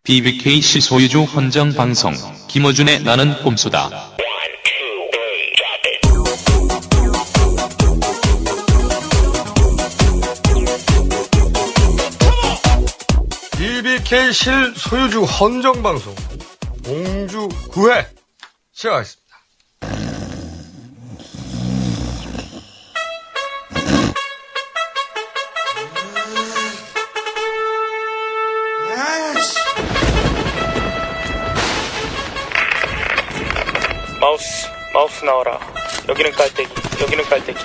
BBK 실소유주 헌정방송 김어준의 나는 꼼수다. BBK 실소유주 헌정방송 공주 9회 시작하겠습니다. 마우스 나와라. 여기는 깔때기, 여기는 깔때기.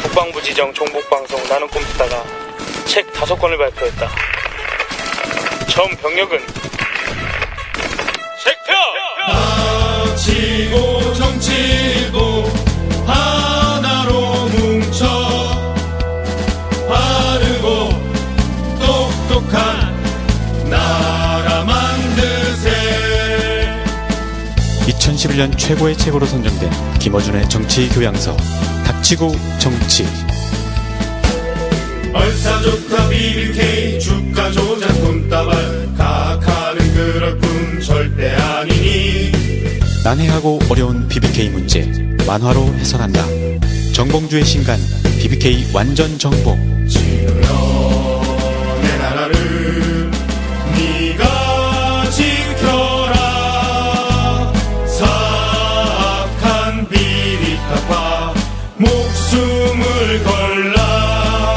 국방부 지정 종북방송 나는 꼼수다가 책 5권을 발표했다. 전 병력은 색표! 정치고 정치고 하나로 뭉쳐 바르고 똑똑한 나라 만드세. 2011년 최고의 책으로 선정된 김어준의 정치 교양서 닥치고 정치. 얼싸 좋다 BBK 주가 조작 돈다발 각하는 그럴 뿐 절대 아니니. 난해하고 어려운 BBK 문제 만화로 해설한다. 정봉주의 신간 BBK 완전 정복. 지으려 내 나라를 네가 지켜라. 사악한 비리타파 목숨을 걸라.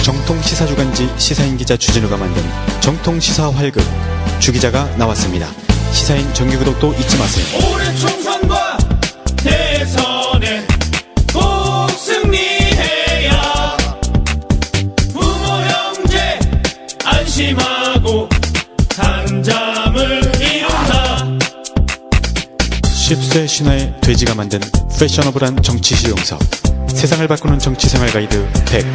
정통 시사주간지 시사인 기자 주진우가 만든 정통 시사 활극 주기자가 나왔습니다. 시사인 정기구독도 잊지 마세요. 올해 총선과 대선에 꼭 승리해야 부모 형제 안심하고 한잠을 이룬다. 10세 신화의 돼지가 만든 패셔너블한 정치 실용서 세상을 바꾸는 정치생활 가이드 100.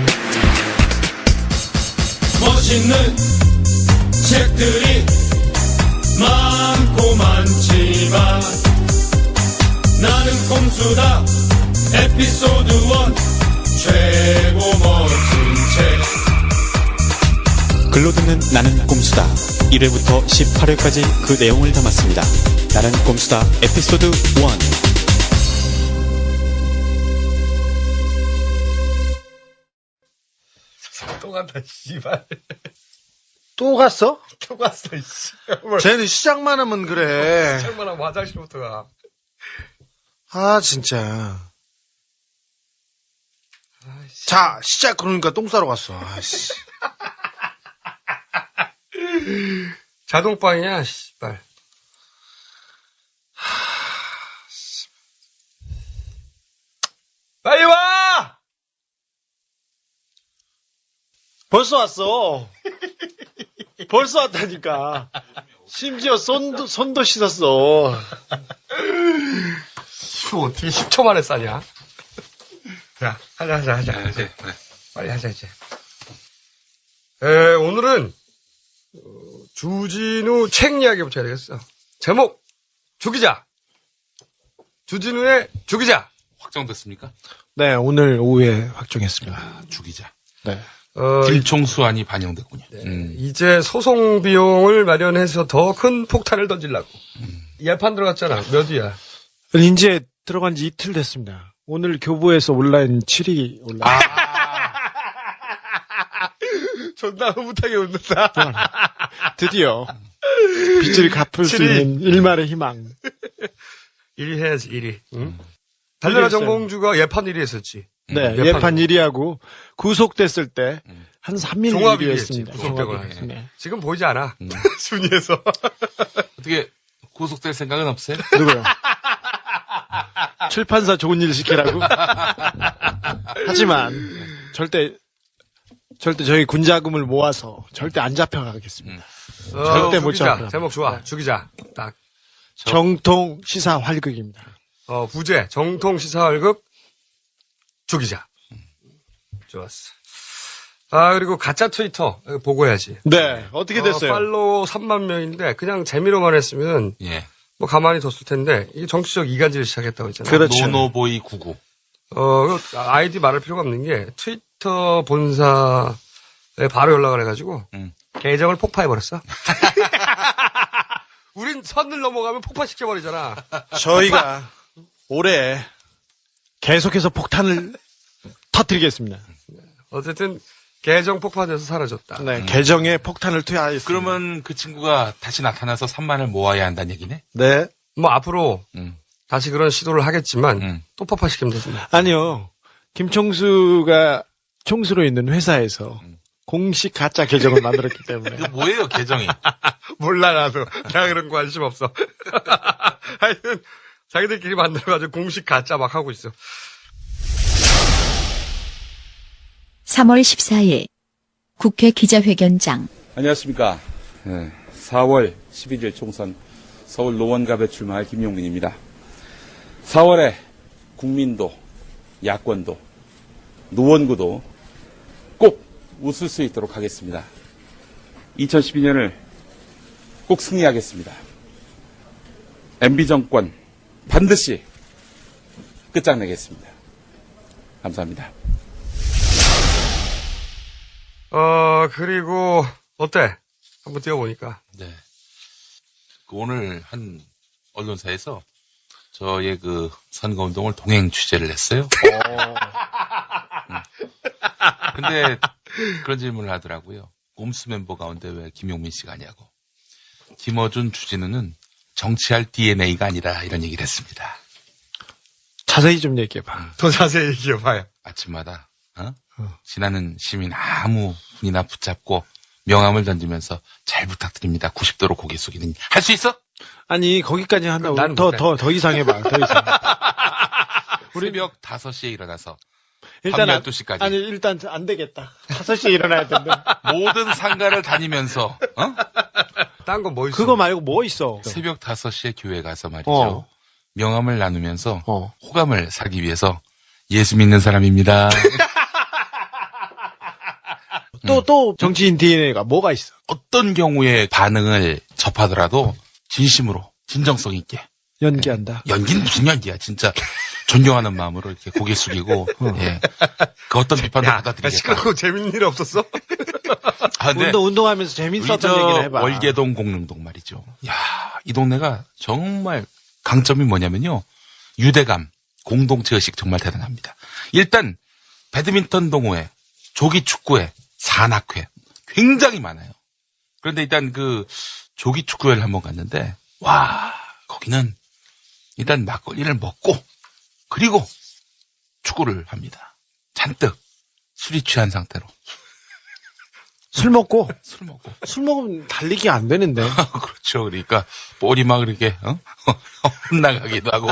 멋있는 책들이 많고 많지만 나는 꼼수다 에피소드 1 최고 멋진 책. 글로 듣는 나는 꼼수다 1회부터 18회까지 그 내용을 담았습니다. 나는 꼼수다 에피소드 1. 또 간다, 씨발. 또 갔어? 또 갔어, 씨. 쟤는 시작만 하면 그래. 시작만 하면 화장실부터 가. 아, 진짜. 자, 시작 그러니까 똥 싸러 갔어. 아이씨. 자동빵이야, 씨발. 빨리 와! 벌써 왔어. 벌써 왔다니까. 심지어 손도 씻었어. 이거 어떻게 10초 만에 싸냐? 자, 하자. 빨리 하자, 이제. 오늘은, 주진우 책 이야기부터 해야 되겠어. 제목, 주기자. 주진우의 주기자. 확정됐습니까? 네, 오늘 오후에 확정했습니다. 주기자. 네. 김총수안이 반영됐군요. 네, 이제 소송 비용을 마련해서 더 큰 폭탄을 던지려고. 예판 들어갔잖아. 몇 위야? 이제 들어간 지 이틀 됐습니다. 오늘 교보에서 온라인 7위 올라. 존나 흐뭇하게 웃는다. 드디어 빚을 갚을 수 7위. 있는 일말의 희망. 1위 해야지, 1위. 응? 달려라 정봉주가 예판 1위 했었지. 네, 예판 1위하고 구속됐을 때 한 3일 종합 1위 1위 했습니다. 했지, 구속되고 종합 1위. 네. 지금 보이지 않아. 순위에서. 어떻게 구속될 생각은 없어요? 누구요? 출판사 좋은 일 시키라고? 하지만 절대 저희 군자금을 모아서 절대 안 잡혀가겠습니다. 절대 못 주기자. 잡혀. 제목 좋아. 주기자. 딱. 정통 시사 활극입니다. 부제. 정통 시사활극 주기자. 좋았어. 그리고 가짜 트위터 보고해야지. 네, 어떻게 됐어요? 팔로우 3만 명인데 그냥 재미로만 했으면 예. 뭐 가만히 뒀을 텐데 이게 정치적 이간질을 시작했다고 했잖아요. 그렇죠. 노노보이 99. 아이디 말할 필요가 없는 게 트위터 본사에 바로 연락을 해가지고 계정을 폭파해버렸어. 우린 선을 넘어가면 폭파시켜버리잖아. 저희가 올해 계속해서 폭탄을 터뜨리겠습니다. 어쨌든 계정 폭파돼서 사라졌다. 네, 계정에 폭탄을 투하했습니다. 그러면 그 친구가 다시 나타나서 3만을 모아야 한다는 얘기네? 네. 뭐 앞으로 음. 다시 그런 시도를 하겠지만 또 폭파시키면 되습니다. 아니요. 김총수가 총수로 있는 회사에서 공식 가짜 계정을 만들었기 때문에. 이거 뭐예요, 계정이? 몰라 나도. 내가 그런 거 관심 없어. 하여튼 자기들끼리 만들어가지고 공식 가짜 막 하고 있어. 3월 14일 국회 기자회견장. 안녕하십니까. 4월 11일 총선 서울 노원갑에 출마할 김용민입니다. 4월에 국민도, 야권도, 노원구도 꼭 웃을 수 있도록 하겠습니다. 2012년을 꼭 승리하겠습니다. MB 정권 반드시 끝장내겠습니다. 감사합니다. 그리고 어때? 한번 뛰어보니까. 네. 오늘 한 언론사에서 저의 그 선거운동을 동행 취재를 했어요. 근데 그런 질문을 하더라고요. 꼼수 멤버 가운데 왜 김용민 씨가 아냐고. 김어준, 주진우는 정치할 DNA가 아니라 이런 얘기를 했습니다. 자세히 좀 얘기해봐. 더 자세히 얘기해봐요. 아침마다 지나는 시민 아무 분이나 붙잡고 명함을 던지면서 잘 부탁드립니다. 90도로 고개 숙이는 할 수 있어? 아니, 거기까지 한다고. 나는 더 이상 해봐. 더 이상. 우리 새벽 5시에 일어나서 일단 밤 12시까지. 아니, 일단 안 되겠다. 5시에 일어나야 된다. 모든 상가를 다니면서 딴 건 뭐 있어? 그거 말고 뭐 있어? 새벽 5시에 교회 가서 말이죠. 어. 명함을 나누면서 어. 호감을 사기 위해서 예수 믿는 사람입니다. 또 정치인 DNA가 뭐가 있어? 어떤 경우에 반응을 접하더라도 진심으로 진정성 있게 연기한다. 연기는 무슨 연기야 진짜 존경하는 마음으로 이렇게 고개 숙이고 예. 그 어떤 비판도 받아들이겠다. 시끄럽고 재밌는 일 없었어? 아, 근데 운동하면서 재밌었던 얘기를 해봐. 월계동 공릉동 말이죠. 야, 이 동네가 정말 강점이 뭐냐면요. 유대감, 공동체 의식 정말 대단합니다. 일단 배드민턴 동호회, 조기 축구회, 산악회 굉장히 많아요. 그런데 일단 그 조기 축구회를 한번 갔는데 와, 거기는 일단 막걸리를 먹고 그리고 축구를 합니다. 잔뜩 술이 취한 상태로. 술 먹고 술 먹고. 술 먹으면 달리기 안 되는데. 그렇죠. 그러니까 볼이 막 이렇게 혼나가기도 하고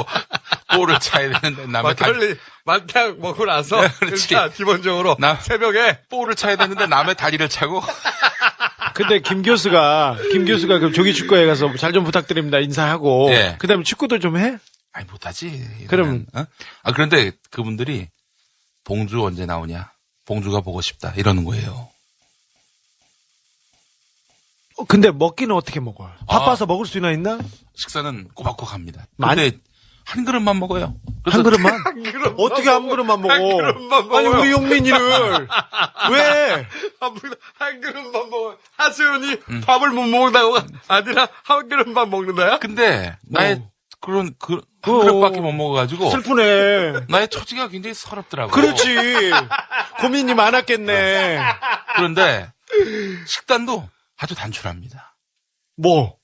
볼을 차야 되는데 남의 막걸리 만탕 먹고 나서 그렇지. 일단 기본적으로 새벽에 볼을 차야 되는데 남의 다리를 차고 근데 김 교수가 그 조기 축구에 가서 잘 좀 부탁드립니다 인사하고 예. 그다음에 축구도 좀 해? 아니 못하지. 그럼 그런데 그분들이 봉주 언제 나오냐? 봉주가 보고 싶다 이러는 거예요. 근데 먹기는 어떻게 먹어요? 바빠서 먹을 수나 있나? 식사는 꼬박꼬박 합니다. 많이- 근데 한 그릇만 먹어요. 한 그릇만? 그릇만 어떻게 한 그릇만 먹어? 한 그릇만 먹어요. 아니 우리 용민이를 왜? 한 그릇만 먹어. 하수연이 밥을 못 먹는다고 아니라 한 그릇만 먹는다야? 근데 나의 그런 한 그거- 그릇밖에 못 먹어가지고 슬프네. 나의 처지가 굉장히 서럽더라고요. 그렇지. 고민이 많았겠네. 그런데 식단도 아주 단출합니다. 뭐?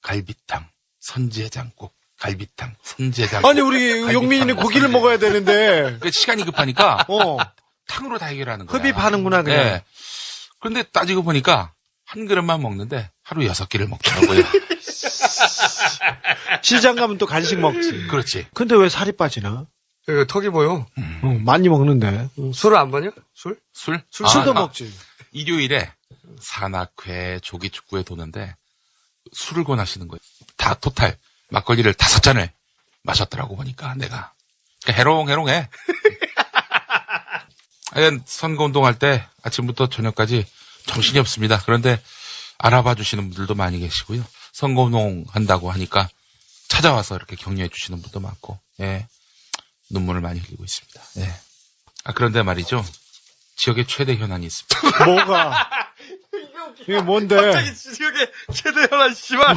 갈비탕, 선지해장국, 갈비탕, 선지해장. 아니 우리 용민이는 고기를 먹어야 되는데. 시간이 급하니까 어. 탕으로 다 해결하는 거야. 흡입하는구나 그냥. 네. 그런데 따지고 보니까 한 그릇만 먹는데 하루 6끼를 먹더라고요. 시장 가면 또 간식 먹지. 그렇지. 근데 왜 살이 빠지나? 그 턱이 보여. 많이 먹는데. 술을 안 마냐? 술? 술? 술도 먹지. 일요일에 산악회, 조기축구회 도는데 술을 권하시는 거예요. 다 토탈 막걸리를 5잔을 마셨더라고 보니까 내가. 그러니까 해롱해롱해. 하여간 선거운동할 때 아침부터 저녁까지 정신이 없습니다. 그런데 알아봐 주시는 분들도 많이 계시고요. 선거운동 한다고 하니까 찾아와서 이렇게 격려해 주시는 분도 많고, 예. 눈물을 많이 흘리고 있습니다. 예. 그런데 말이죠. 지역의 최대 현안이 있습니다. 뭐가? 이게 뭔데? 갑자기 지역에 최대 현안 씨발.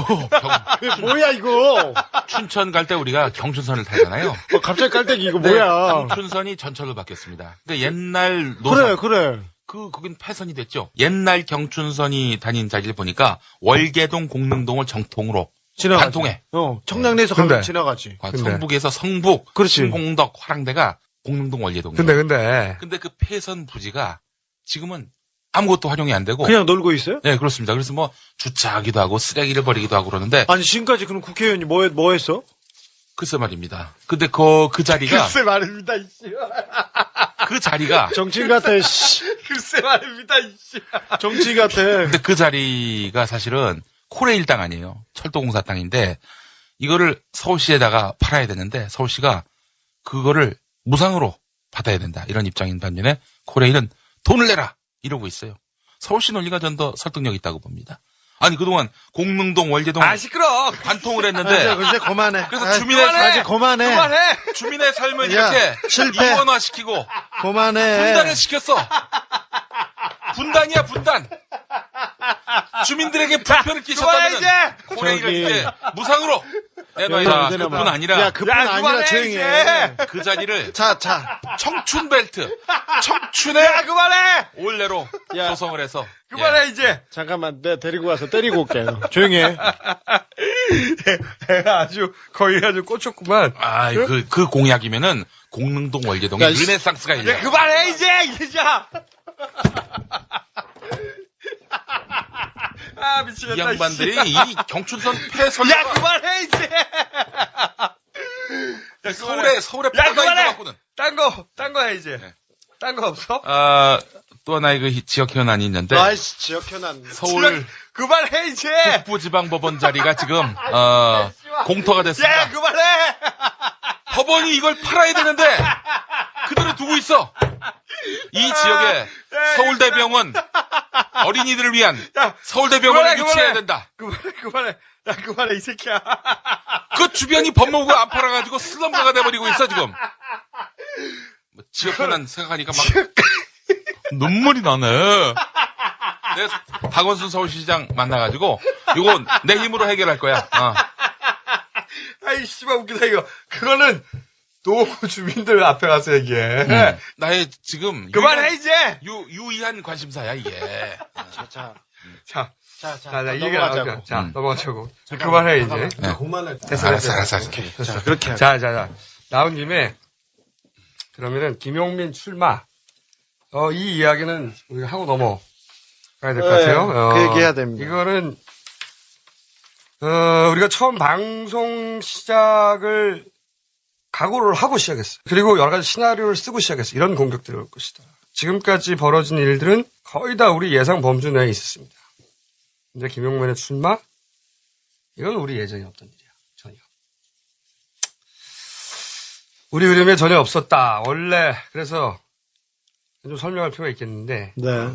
이게 뭐야, 이거? 춘천 갈 때 우리가 경춘선을 타잖아요. 갑자기 깔때기 이거 뭐야? 경춘선이 전철로 바뀌었습니다. 그러니까 옛날 노선. 그래. 거긴 폐선이 됐죠. 옛날 경춘선이 다닌 자리를 보니까 월계동, 공릉동을 정통으로 지나가지. 관통해. 청량리에서 가면 근데. 지나가지. 성북에서 성북, 그렇지. 신공덕, 화랑대가 공릉동, 월계동이에요. 근데 근데 그 폐선 부지가 지금은 아무것도 활용이 안 되고. 그냥 놀고 있어요? 네, 그렇습니다. 그래서 뭐 주차하기도 하고 쓰레기를 버리기도 하고 그러는데 아니, 지금까지 그럼 국회의원이 뭐 했어? 글쎄 말입니다. 근데 그 자리가 글쎄 말입니다, 이씨. 그 자리가 정치인 같아, 씨. 글쎄 말입니다, 이씨. 정치인 같아. 근데 그 자리가 사실은 코레일 땅 아니에요. 철도공사 땅인데 이거를 서울시에다가 팔아야 되는데 서울시가 그거를 무상으로 받아야 된다. 이런 입장인 반면에 코레일은 돈을 내라 이러고 있어요. 서울시 논리가 전 더 설득력 있다고 봅니다. 아니 그동안 공릉동, 월계동 시끄러. 관통을 했는데 이제 그만해. 그래서 주민의 그만해. 주민의 삶을 야, 이렇게 실패. 이원화시키고 그만해. 분단을 시켰어. 분단이야 분단. 주민들에게 불편을 끼쳤다면 코레일을 이제 무상으로 내놔야 그뿐 아니라 야, 그뿐 아니라 조용히 해. 그 자리를 자. 청춘 벨트, 청춘의 그만해. 올레로 야. 조성을 해서 그만해 이제. 잠깐만, 내가 데리고 와서 때리고 올게. 조용히 해. 애가 아주 꽂혔구만. 그 공약이면은 공릉동, 월계동에 야, 르네상스가 열려. 그만해 이제. 이 미치겠다. 양반들이 이 경춘선 폐선 야 그만해 이제. 서울에 야 폐가 그만해. 있거든. 딴 거 해 이제. 네. 딴 거 없어? 또 하나의 그 지역 현안이 있는데 아이씨, 지역 현안. 서울 그만해 이제. 북부지방법원 자리가 지금 공터가 됐습니다. 야 그만해. 법원이 이걸 팔아야 되는데 그대로 두고 있어. 이 지역에 서울대병원 어린이들을 위한 서울대병원을 유치해야 된다. 그만해. 야 그만해 이 새끼야. 그 주변이 법무부가 안 팔아가지고 슬럼가가 돼버리고 있어 지금. 뭐 지역 현안 생각하니까 막 눈물이 나네. 내가 박원순 서울시장 만나가지고 이건 내 힘으로 해결할 거야. 아이 씨발 웃기다 이거. 그거는 노구 주민들 앞에 가서 얘기해. 나의 지금 그만해 이제. 유의한 관심사야 이게. 자, 이 얘기 넘어가자고. 넘어가자고. 그만해 이제. 네. 그만해. 알았어. 자, 그렇게 하자. 자. 나온 김에 그러면은 김용민 출마. 이 이야기는 우리가 하고 넘어가야 될 것 같아요. 그 얘기 해야 됩니다. 이거는 우리가 처음 방송 시작을 각오를 하고 시작했어요. 그리고 여러 가지 시나리오를 쓰고 시작했어요. 이런 공격들이 올 것이다. 지금까지 벌어진 일들은 거의 다 우리 예상 범주 내에 있었습니다. 근데 김용민의 출마? 이건 우리 예정이 없던 일이야. 전혀. 우리 그림에 전혀 없었다. 원래 그래서 좀 설명할 필요가 있겠는데 네.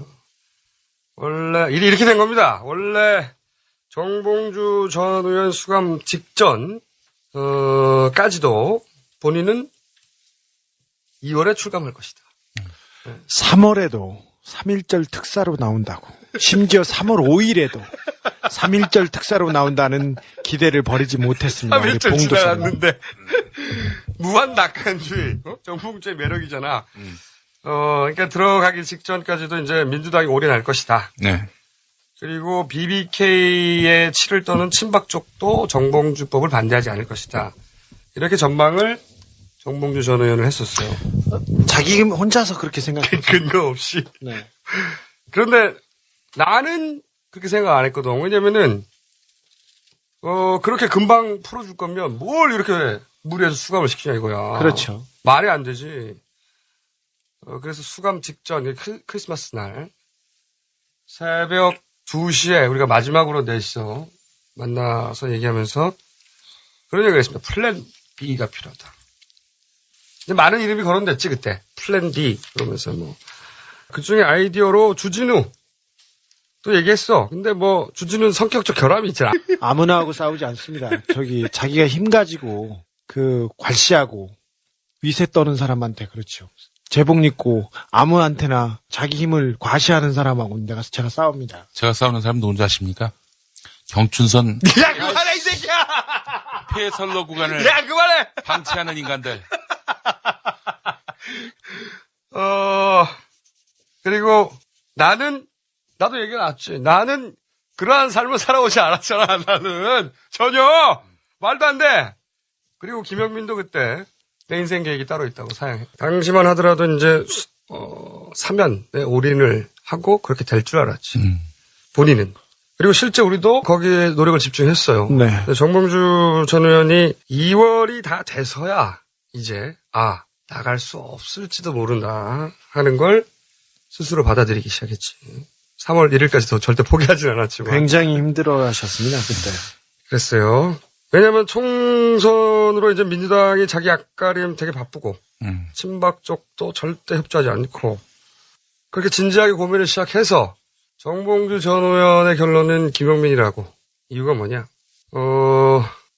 원래 일이 이렇게 된 겁니다. 원래 정봉주 전 의원 수감 직전 까지도 본인은 2월에 출감할 것이다. 3월에도 3.1절 특사로 나온다고. 심지어 3월 5일에도 3.1절 특사로 나온다는 기대를 버리지 못했습니다. 우리 3일절 봉도 씨는. 지나갔는데 무한 낙한주의, 정봉주의 매력이잖아. 그러니까 들어가기 직전까지도 이제 민주당이 올인할 것이다. 네. 그리고 BBK의 치를 떠는 친박 쪽도 정봉주법을 반대하지 않을 것이다. 이렇게 전망을 정봉주 전 의원을 했었어요. 자기 혼자서 그렇게 생각했어요. 근거 없이. 네. 그런데 나는 그렇게 생각 안 했거든. 왜냐면은, 그렇게 금방 풀어줄 거면 뭘 이렇게 무리해서 수감을 시키냐 이거야. 그렇죠. 말이 안 되지. 그래서 수감 직전, 크리스마스 날, 새벽 2시에 우리가 마지막으로 넷이서 만나서 얘기하면서 그런 얘기를 했습니다. 플랜 B가 필요하다. 근데 많은 이름이 거론됐지, 그때. 플랜 D. 그러면서 뭐. 그 중에 아이디어로 주진우. 또 얘기했어. 근데 뭐, 주진우는 성격적 결함이 있잖아. 아무나 하고 싸우지 않습니다. 자기가 힘 가지고, 괄시하고, 위세 떠는 사람한테 그렇죠. 제복 입고 아무한테나 자기 힘을 과시하는 사람하고 제가 싸웁니다. 제가 싸우는 사람 누군지 아십니까? 경춘선 야, 그만해, 이 새끼야! 폐선로 구간을 야, 그만해! 방치하는 인간들. 그리고 나도 얘기해놨지. 나는 그러한 삶을 살아오지 않았잖아, 나는. 전혀! 말도 안 돼! 그리고 김영민도 그때 내 인생 계획이 따로 있다고 사양해. 당시만 하더라도 이제, 사면에 올인을 하고 그렇게 될 줄 알았지. 본인은. 그리고 실제 우리도 거기에 노력을 집중했어요. 네. 정봉주 전 의원이 2월이 다 돼서야 이제, 나갈 수 없을지도 모른다 하는 걸 스스로 받아들이기 시작했지. 3월 1일까지도 절대 포기하진 않았지만. 굉장히 힘들어 하셨습니다, 그때. 그랬어요. 왜냐면 총선으로 이제 민주당이 자기 앞가림 되게 바쁘고, 친박 쪽도 절대 협조하지 않고, 그렇게 진지하게 고민을 시작해서, 정봉주 전 의원의 결론은 김용민이라고. 이유가 뭐냐?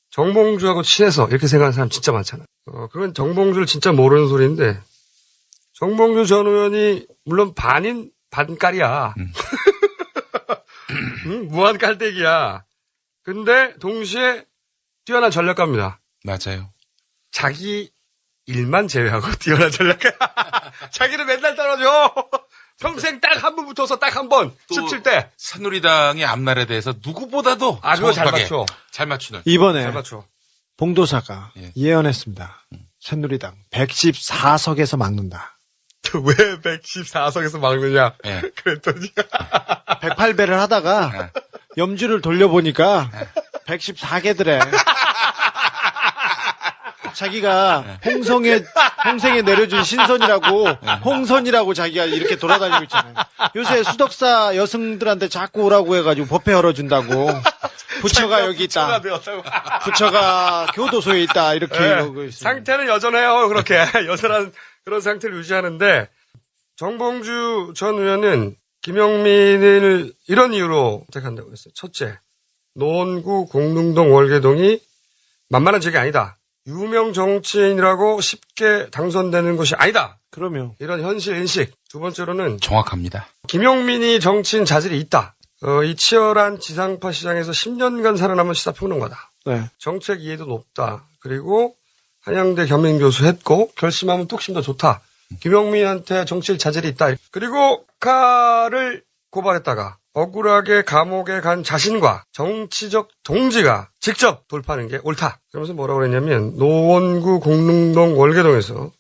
정봉주하고 친해서 이렇게 생각하는 사람 진짜 많잖아. 그건 정봉주를 진짜 모르는 소리인데, 정봉주 전 의원이 물론 반인 반깔이야. 무한 깔때기야. 근데 동시에 뛰어난 전략가입니다. 맞아요. 자기 일만 제외하고 뛰어난 전략가. 자기는 맨날 떨어져. 평생 딱 한 번 붙어서 딱 한 번. 17대. 새누리당의 앞날에 대해서 누구보다도 그거 잘 정확하게 맞춰. 잘 맞추는. 이번에 잘 맞춰. 봉도사가 예. 예언했습니다. 새누리당 114석에서 막는다. 왜 114석에서 막느냐? 예. 그랬더니 108배를 하다가 염주를 돌려보니까 114개더래. 자기가 홍성에 내려준 신선이라고 홍선이라고 자기가 이렇게 돌아다니고 있잖아요. 요새 수덕사 여성들한테 자꾸 오라고 해가지고 법회 열어준다고. 부처가 여기 있다. 부처가 교도소에 있다. 이렇게 이러고 있어요. 상태는 여전해요. 그렇게 여전한 그런 상태를 유지하는데 정봉주 전 의원은 김영민을 이런 이유로 선택한다고 했어요. 첫째, 노원구 공릉동 월계동이 만만한 지역이 아니다. 유명 정치인이라고 쉽게 당선되는 것이 아니다. 그러면 이런 현실 인식. 두 번째로는 정확합니다. 김용민이 정치인 자질이 있다. 이 치열한 지상파 시장에서 10년간 살아남은 시사평론가다. 네. 정책 이해도 높다. 그리고 한양대 겸임교수 했고 결심하면 뚝심 더 좋다. 김용민한테 정치일 자질이 있다. 그리고 북한을 고발했다가 억울하게 감옥에 간 자신과 정치적 동지가 직접 돌파하는 게 옳다. 그러면서 뭐라고 그랬냐면 노원구 공릉동 월계동에서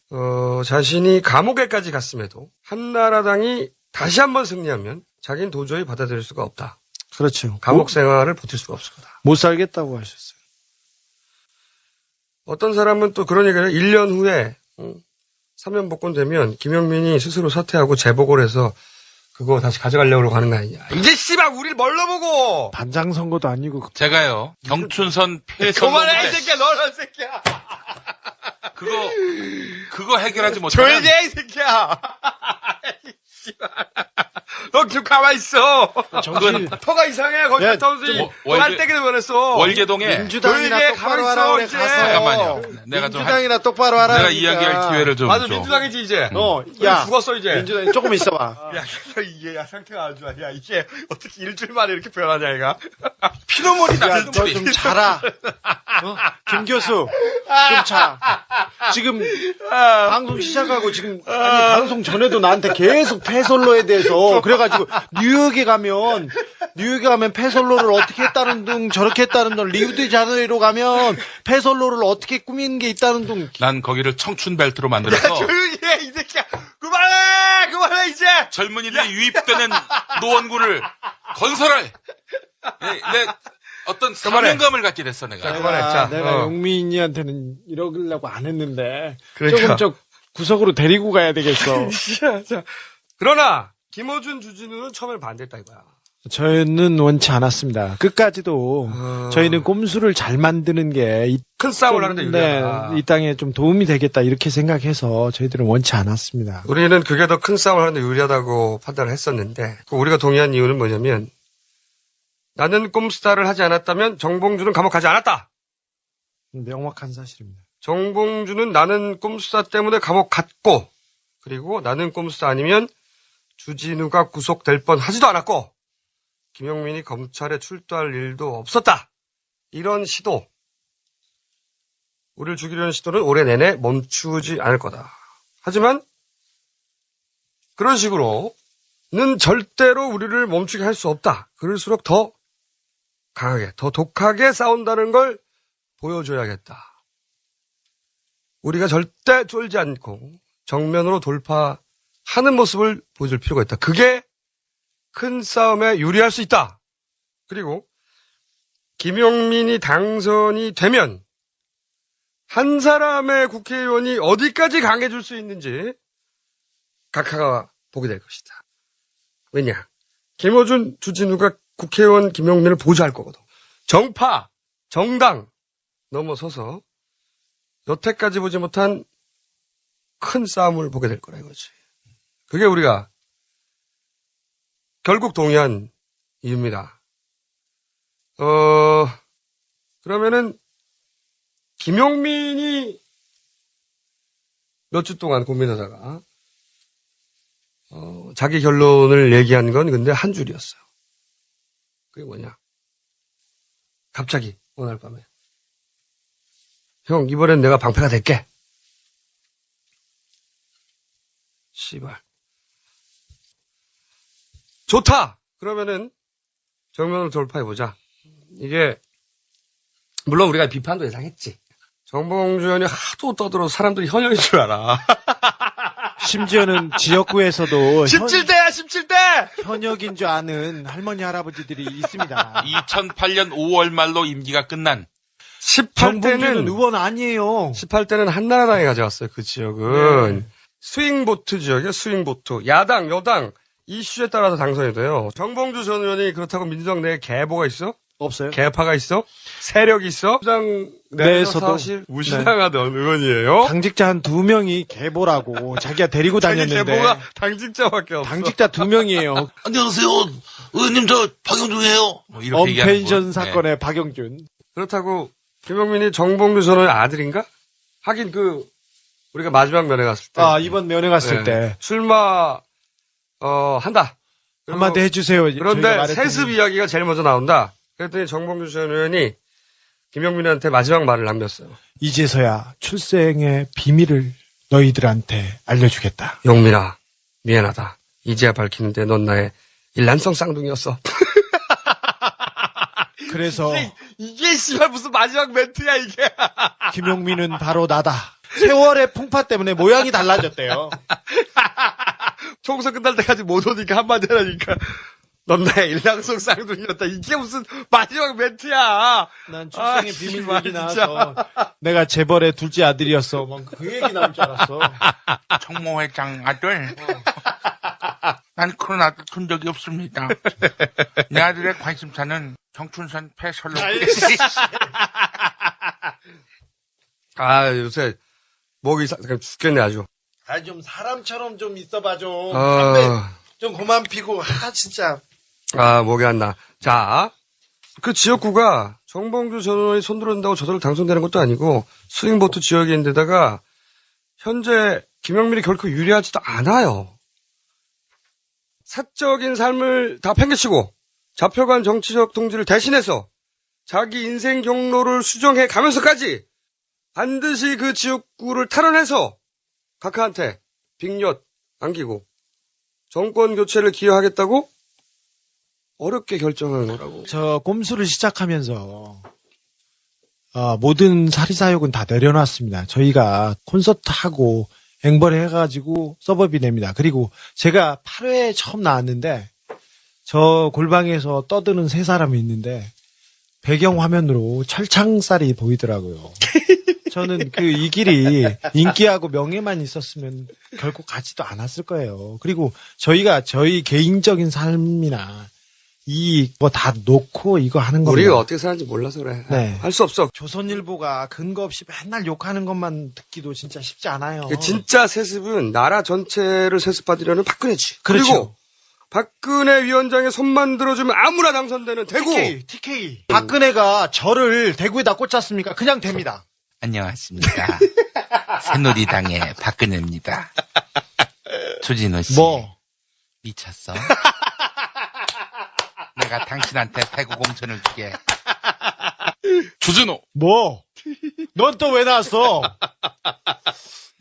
자신이 감옥에까지 갔음에도 한나라당이 다시 한번 승리하면 자기는 도저히 받아들일 수가 없다. 그렇죠. 감옥 생활을 버틸 수가 없을 거다. 못 살겠다고 하셨어요. 어떤 사람은 또 그런 얘기를 해요. 1년 후에 사면 복권되면 김영민이 스스로 사퇴하고 재보궐 해서 그거 다시 가져가려고 하는 거 아니냐. 이제 씨발 우리를 뭘로 보고. 반장 선거도 아니고 제가요 경춘선 폐선로 그만해 이 새끼야. 너는 새끼야. 그거 해결하지 못하면 조용히 해 이 새끼야. 너 지금 가만히 있어. 정신 터가 이상해. 거기 야, 갔다 오더니 빨대기도 변했어. 월계동에 민주당이나 똑바로 하라 그래. 이제. 잠깐만요. 내가 좀 민주당이나 똑바로 하라. 내가 이야기할 기회를 좀 맞아 줘. 민주당이지 이제. 야 죽었어 이제. 민주당이 조금 있어봐. 야 이게 상태가 안 좋아. 야 이게 어떻게 일주일 만에 이렇게 변하냐 얘가. 피눈물이 야, 나는 너 놈이. 좀 자라. 김 교수, 좀 자. 지금 방송 시작하고 지금 방송 전에도 나한테 계속 폐솔로에 대해서 그래가지고 뉴욕에 가면 폐솔로를 어떻게 했다는 둥 저렇게 했다는 둥 리우데자네이로 가면 폐솔로를 어떻게 꾸미는 게 있다는 둥. 난 거기를 청춘 벨트로 만들어서 조용히 해 이 새끼야. 그만해 이제. 젊은이들이 유입되는 노원구를 건설할 내 어떤 사명감을 갖게 됐어 내가. 내가 용민이한테는 이러려고 안 했는데 그러니까. 조금 구석으로 데리고 가야 되겠어. 자. 그러나 김어준 주진우는 처음에 반대했다 이거야. 저희는 원치 않았습니다. 끝까지도 저희는 꼼수를 잘 만드는 게 큰 싸움을 하는데 유리하다. 이 땅에 좀 도움이 되겠다 이렇게 생각해서 저희들은 원치 않았습니다. 우리는 그게 더 큰 싸움을 하는데 유리하다고 판단을 했었는데 우리가 동의한 이유는 뭐냐면 나는 꼼수다를 하지 않았다면 정봉주는 감옥 가지 않았다. 명확한 사실입니다. 정봉주는 나는 꼼수다 때문에 감옥 갔고 그리고 나는 꼼수 아니면 주진우가 구속될 뻔 하지도 않았고 김용민이 검찰에 출두할 일도 없었다. 이런 시도, 우리를 죽이려는 시도는 올해 내내 멈추지 않을 거다. 하지만 그런 식으로는 절대로 우리를 멈추게 할 수 없다. 그럴수록 더 강하게, 더 독하게 싸운다는 걸 보여줘야겠다. 우리가 절대 쫄지 않고 정면으로 돌파하는 모습을 보여줄 필요가 있다. 그게 큰 싸움에 유리할 수 있다. 그리고 김용민이 당선이 되면 한 사람의 국회의원이 어디까지 강해질 수 있는지 각하가 보게 될 것이다. 왜냐? 김어준, 주진우가 국회의원 김용민을 보좌할 거거든. 정파, 정당 넘어서서 여태까지 보지 못한 큰 싸움을 보게 될 거라 이거지. 그게 우리가 결국 동의한 이유입니다. 그러면은 김용민이 몇 주 동안 고민하다가 자기 결론을 얘기한 건 근데 한 줄이었어요. 그게 뭐냐? 갑자기 오늘 밤에 형 이번엔 내가 방패가 될게. 씨발. 좋다. 그러면은 정면으로 돌파해보자. 이게 물론 우리가 비판도 예상했지. 정봉주 의원이 하도 떠들어서 사람들이 현역인 줄 알아. 심지어는 지역구에서도 17대야 17대! 현역인 줄 아는 할머니 할아버지들이 있습니다. 2008년 5월 말로 임기가 끝난 정봉주는 18대는 의원 아니에요. 18대는 한나라당이 가져왔어요. 그 지역은 스윙보트 지역이에요. 스윙보트. 야당 여당 이슈에 따라서 당선이 돼요. 정봉주 전 의원이 그렇다고 민주당 내에 계보가 있어? 없어요. 개파가 있어? 세력이 있어? 민주당 내에서도 사실 무시당하던 의원이에요. 당직자 한 2명이 계보라고 자기가 데리고 다녔는데 계보가 당직자밖에 없어. 당직자 2명이에요. 안녕하세요. 의원님 저 박영중이에요. 뭐 이렇게 얘기하는 언펜션 거. 사건의 박영준. 그렇다고 김용민이 정봉주 전 의원 아들인가? 하긴 우리가 마지막 면회 갔을 때. 이번 면회 갔을 때. 출마 한다. 한마디 해주세요. 그런데 세습 이야기가 제일 먼저 나온다. 그랬더니 정봉주 전 의원이 김용민한테 마지막 말을 남겼어요. 이제서야 출생의 비밀을 너희들한테 알려주겠다. 용민아, 미안하다. 이제야 밝히는데 넌 나의 일란성 쌍둥이였어. 그래서 이게 씨발 무슨 마지막 멘트야 이게. 김용민은 바로 나다. 세월의 풍파 때문에 모양이 달라졌대요. 총선 끝날 때까지 못 오니까 한마디 하라니까. 넌 나의 일란성 쌍둥이였다. 이게 무슨 마지막 멘트야. 난 출생의 비밀 씨발, 얘기 나와서 내가 재벌의 둘째 아들이었어. 그 얘기 나올 줄 알았어. 정모 회장 아들. 난 그런 아들 둔 적이 없습니다. 내 아들의 관심사는 정춘선 패설로. 요새 목이 죽겠네 아주. 좀 사람처럼 좀 있어봐 좀. 좀 그만 피고. 진짜. 목이 안 나. 자, 그 지역구가 정봉주 전 의원이 손들어준다고 저절로 당선되는 것도 아니고 스윙보트 지역인데다가 현재 김용민이 결코 유리하지도 않아요. 사적인 삶을 다 팽개치고 잡혀간 정치적 동지를 대신해서 자기 인생 경로를 수정해 가면서까지 반드시 그 지역구를 탈환해서 각하한테 빅엿 안기고 정권 교체를 기여하겠다고 어렵게 결정한 거라고. 저 꼼수를 시작하면서 모든 사리사욕은 다 내려놨습니다. 저희가 콘서트 하고 앵벌 해가지고 서버비 냅니다. 그리고 제가 8회에 처음 나왔는데 저 골방에서 떠드는 세 사람이 있는데 배경 화면으로 철창살이 보이더라고요. 저는 이 길이 인기하고 명예만 있었으면 결코 가지도 않았을 거예요. 그리고 저희가 저희 개인적인 삶이나 이익 다 놓고 이거 하는 겁니다. 우리가 어떻게 사는지 몰라서 그래. 네. 할 수 없어. 조선일보가 근거 없이 맨날 욕하는 것만 듣기도 진짜 쉽지 않아요. 진짜 세습은 나라 전체를 세습받으려는 박근혜지. 그렇죠. 그리고 박근혜 위원장의 손만 들어주면 아무나 당선되는 대구. TK. 박근혜가 저를 대구에다 꽂혔습니까? 그냥 됩니다. 안녕하십니까. 새누리당의 박근혜입니다. 주진우 씨. 뭐? 미쳤어? 내가 당신한테 배구 공천을 주게. 주진우. 뭐? 넌 또 왜 나왔어?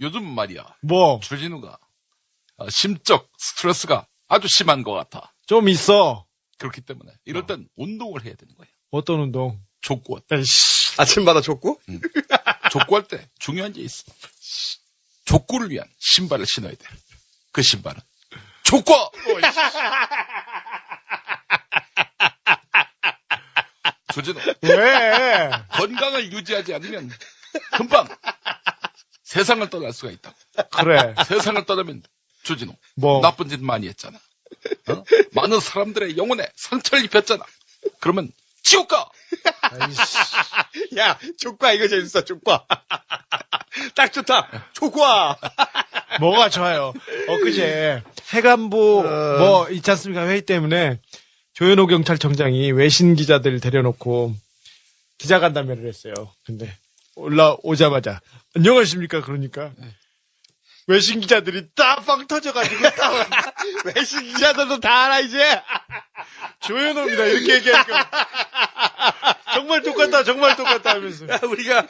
요즘 말이야. 뭐? 주진우가 심적 스트레스가 아주 심한 것 같아. 좀 있어. 그렇기 때문에 이럴 땐 운동을 해야 되는 거야. 어떤 운동? 족구할 때. 아침마다 족구? 족구할 때 중요한 게 있어. 족구를 위한 신발을 신어야 돼. 그 신발은 족구! 주진우. 왜? 건강을 유지하지 않으면 금방 세상을 떠날 수가 있다. 그래. 세상을 떠나면 주진우. 뭐? 나쁜 짓 많이 했잖아. 어? 많은 사람들의 영혼에 상처를 입혔잖아. 그러면 지옥 가! 야, 족과 이거 재밌어, 족과. 딱 좋다. 족과. 뭐가 좋아요. 엊그제 해관부 뭐 있지 않습니까? 회의 때문에 조현호 경찰청장이 외신 기자들 데려놓고 기자간담회를 했어요. 근데 올라오자마자 안녕하십니까? 그러니까 외신 기자들이 딱 빵 터져가지고 외신 기자들도 다 알아 이제 조현호입니다 이렇게 얘기하니까 정말 똑같다 정말 똑같다 하면서 우리가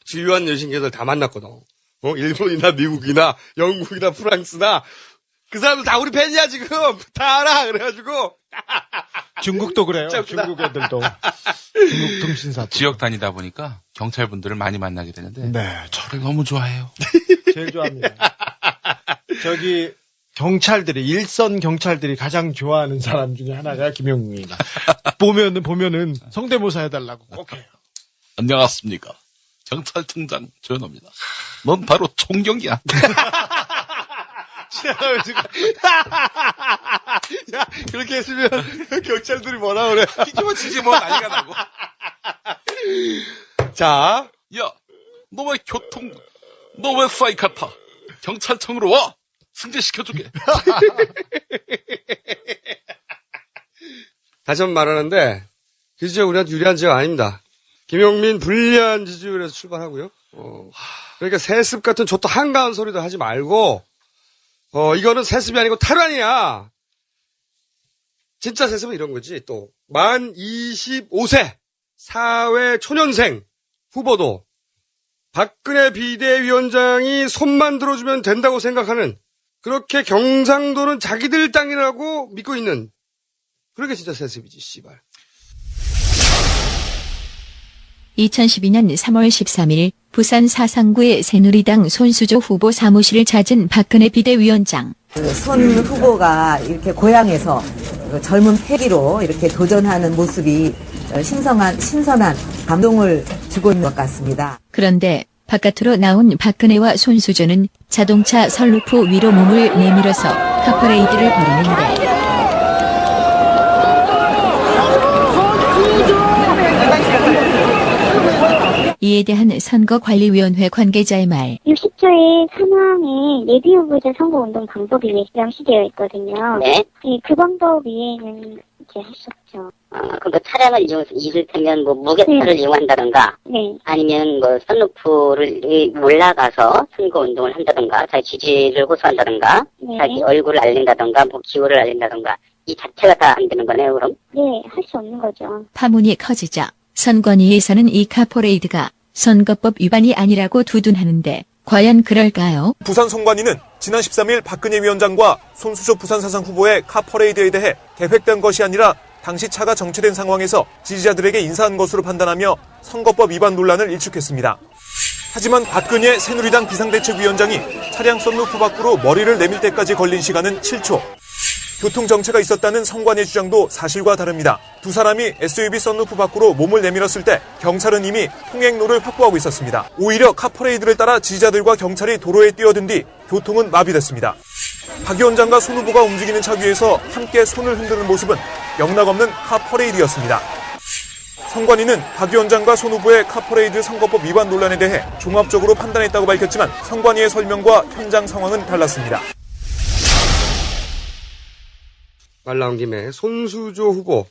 주요한 여신계들 다 만났거든. 일본이나 미국이나 영국이나 프랑스나 그 사람들 다 우리 팬이야 지금 다 알아. 그래가지고 중국도 그래요. 중국 애들도 중국 통신사 지역 다니다 보니까 경찰분들을 많이 만나게 되는데 네. 저를 너무 좋아해요. 제일 좋아합니다. 저기 경찰들이 일선 경찰들이 가장 좋아하는 사람 중에 하나가 김영웅이다. 보면은 성대모사 해달라고 꼭 해요. 안녕하십니까. 경찰청장 조현호입니다. 넌 바로 총경이야. 야, 그렇게 했으면 경찰들이 뭐라 그래. 뒤집어치지 뭐 난리가 나고. 자, 야, 너 왜 사이카 타? 경찰청으로 와! 승진시켜주게. 다시 한번 말하는데 그 지역 우리한테 유리한 지역 아닙니다. 김용민 불리한 지지율에서 출발하고요. 그러니까 세습 같은 저도 한가한 소리도 하지 말고 이거는 세습이 아니고 탈환이야. 진짜 세습은 이런 거지. 또 만 25세 사회 초년생 후보도 박근혜 비대위원장이 손만 들어주면 된다고 생각하는 그렇게 경상도는 자기들 땅이라고 믿고 있는 그렇게 진짜 세습이지 씨발. 2012년 3월 13일 부산 사상구의 새누리당 손수조 후보 사무실을 찾은 박근혜 비대위원장. 손 후보가 이렇게 고향에서 젊은 패기로 이렇게 도전하는 모습이 신선한 감동을 주고 있는 것 같습니다. 그런데 바깥으로 나온 박근혜와 손수조는 자동차 선루프 위로 몸을 내밀어서 카퍼레이드를 벌이는데 이에 대한 선거관리위원회 관계자의 말. 60조의 상황에 예비 후보자 선거운동 방법이 명시되어 있거든요. 네. 그 방법 위에는 이렇게 할 수 없죠. 그럼 차량을 이를테면 무게차를 이용한다던가, 네. 아니면 선루프를 올라가서 선거운동을 한다던가, 자기 지지를 호소한다던가, 네. 자기 얼굴을 알린다던가, 기호를 알린다던가, 이 자체가 다 안 되는 거네요, 그럼? 네, 할 수 없는 거죠. 파문이 커지자 선관위에서는 이 카퍼레이드가 선거법 위반이 아니라고 두둔하는데 과연 그럴까요? 부산 선관위는 지난 13일 박근혜 위원장과 손수조 부산사상 후보의 카퍼레이드에 대해 계획된 것이 아니라 당시 차가 정체된 상황에서 지지자들에게 인사한 것으로 판단하며 선거법 위반 논란을 일축했습니다. 하지만 박근혜 새누리당 비상대책위원장이 차량 썬루프 밖으로 머리를 내밀 때까지 걸린 시간은 7초. 교통정체가 있었다는 선관위의 주장도 사실과 다릅니다. 두 사람이 SUV 썬루프 밖으로 몸을 내밀었을 때 경찰은 이미 통행로를 확보하고 있었습니다. 오히려 카퍼레이드를 따라 지지자들과 경찰이 도로에 뛰어든 뒤 교통은 마비됐습니다. 박 위원장과 손 후보가 움직이는 차 위에서 함께 손을 흔드는 모습은 영락없는 카퍼레이드였습니다. 선관위는 박 위원장과 손 후보의 카퍼레이드 선거법 위반 논란에 대해 종합적으로 판단했다고 밝혔지만 선관위의 설명과 현장 상황은 달랐습니다. 말 나온 김에 손수조 후보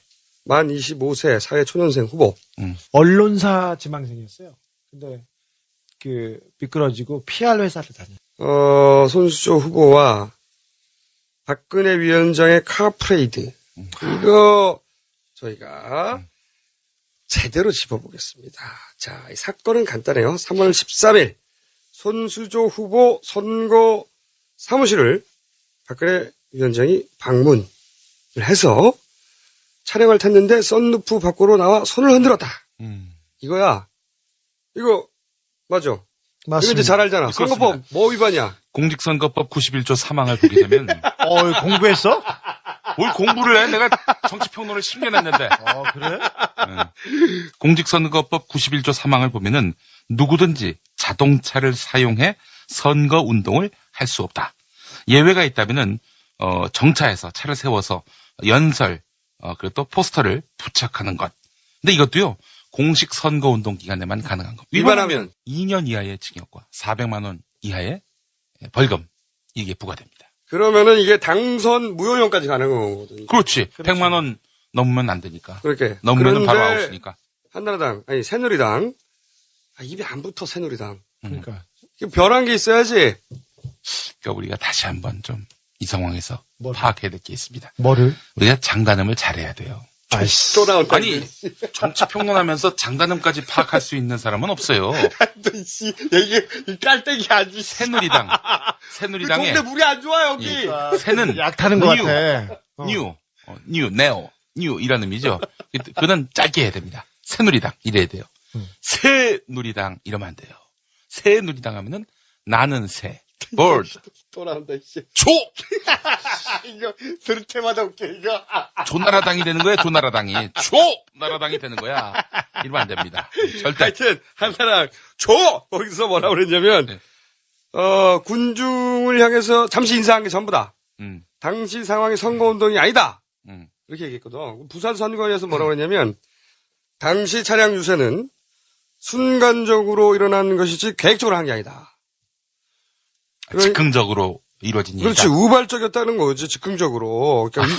만 25세 사회 초년생 후보. 언론사 지망생이었어요. 근데 미끄러지고 PR 회사를 다녀요. 손수조 후보와 박근혜 위원장의 카프레이드. 이거 저희가 제대로 짚어보겠습니다. 자, 이 사건은 간단해요. 3월 13일 손수조 후보 선거 사무실을 박근혜 위원장이 방문을 해서 차량을 탔는데 썬루프 밖으로 나와 손을 흔들었다. 이거야. 이거 맞아. 맞습니다. 이거 이제 잘 알잖아. 그렇습니다. 선거법 뭐 위반이야? 공직선거법 91조 3항을 보게 되면 공부했어? 뭘 공부를 해? 내가 정치평론을 10년 했는데. 그래? 공직선거법 91조 3항을 보면은 누구든지 자동차를 사용해 선거운동을 할 수 없다. 예외가 있다면은 정차해서 차를 세워서 연설 그리고 또 포스터를 부착하는 것. 근데 이것도요. 공식 선거운동 기간에만 가능한 것. 위반하면 2년 이하의 징역과 400만 원 이하의 벌금 이게 부과됩니다. 그러면은 이게 당선 무효형까지 가는 거거든요. 그렇지. 100만 원 넘으면 안 되니까. 그렇게. 넘으면 바로 그런데 아웃이니까. 한나라당, 아니 새누리당. 입에 안 붙어 새누리당. 그러니까. 별한 게 있어야지. 그러니까 우리가 다시 한번 좀 이 상황에서 파악해야 될 게 있습니다. 뭐를? 우리가 장단음을 잘해야 돼요. 또 나온다. 아니 정치평론하면서 장단음까지 파악할 수 있는 사람은 없어요. 이게 깔때기 아주 새누리당의 동네 물이 안 좋아 여기. 새는 약 타는 것 같아. new 이런 의미죠. 그는 짧게 해야 됩니다. 새누리당 이래야 돼요. 새누리당 이러면 안 돼요. 새누리당 하면은 나는 새, bird. 또 나온다 이씨. 조. 이거 들을 때마다 웃겨 이거. 조나라당이 되는 거야. 조나라당이. 조나라당이 되는 거야. 이러면 안 됩니다. 절대. 하여튼 한 사람 거기서 뭐라 그랬냐면 군중을 향해서 잠시 인사한 게 전부다. 당시 상황이 선거운동이 아니다. 이렇게 얘기했거든. 부산 선거에서 뭐라고 했냐면 당시 차량 유세는 순간적으로 일어난 것이지 계획적으로 한 게 아니다. 즉흥적으로 이루어진 일이다. 그렇지. 우발적이었다는 거지. 즉흥적으로. 그러니까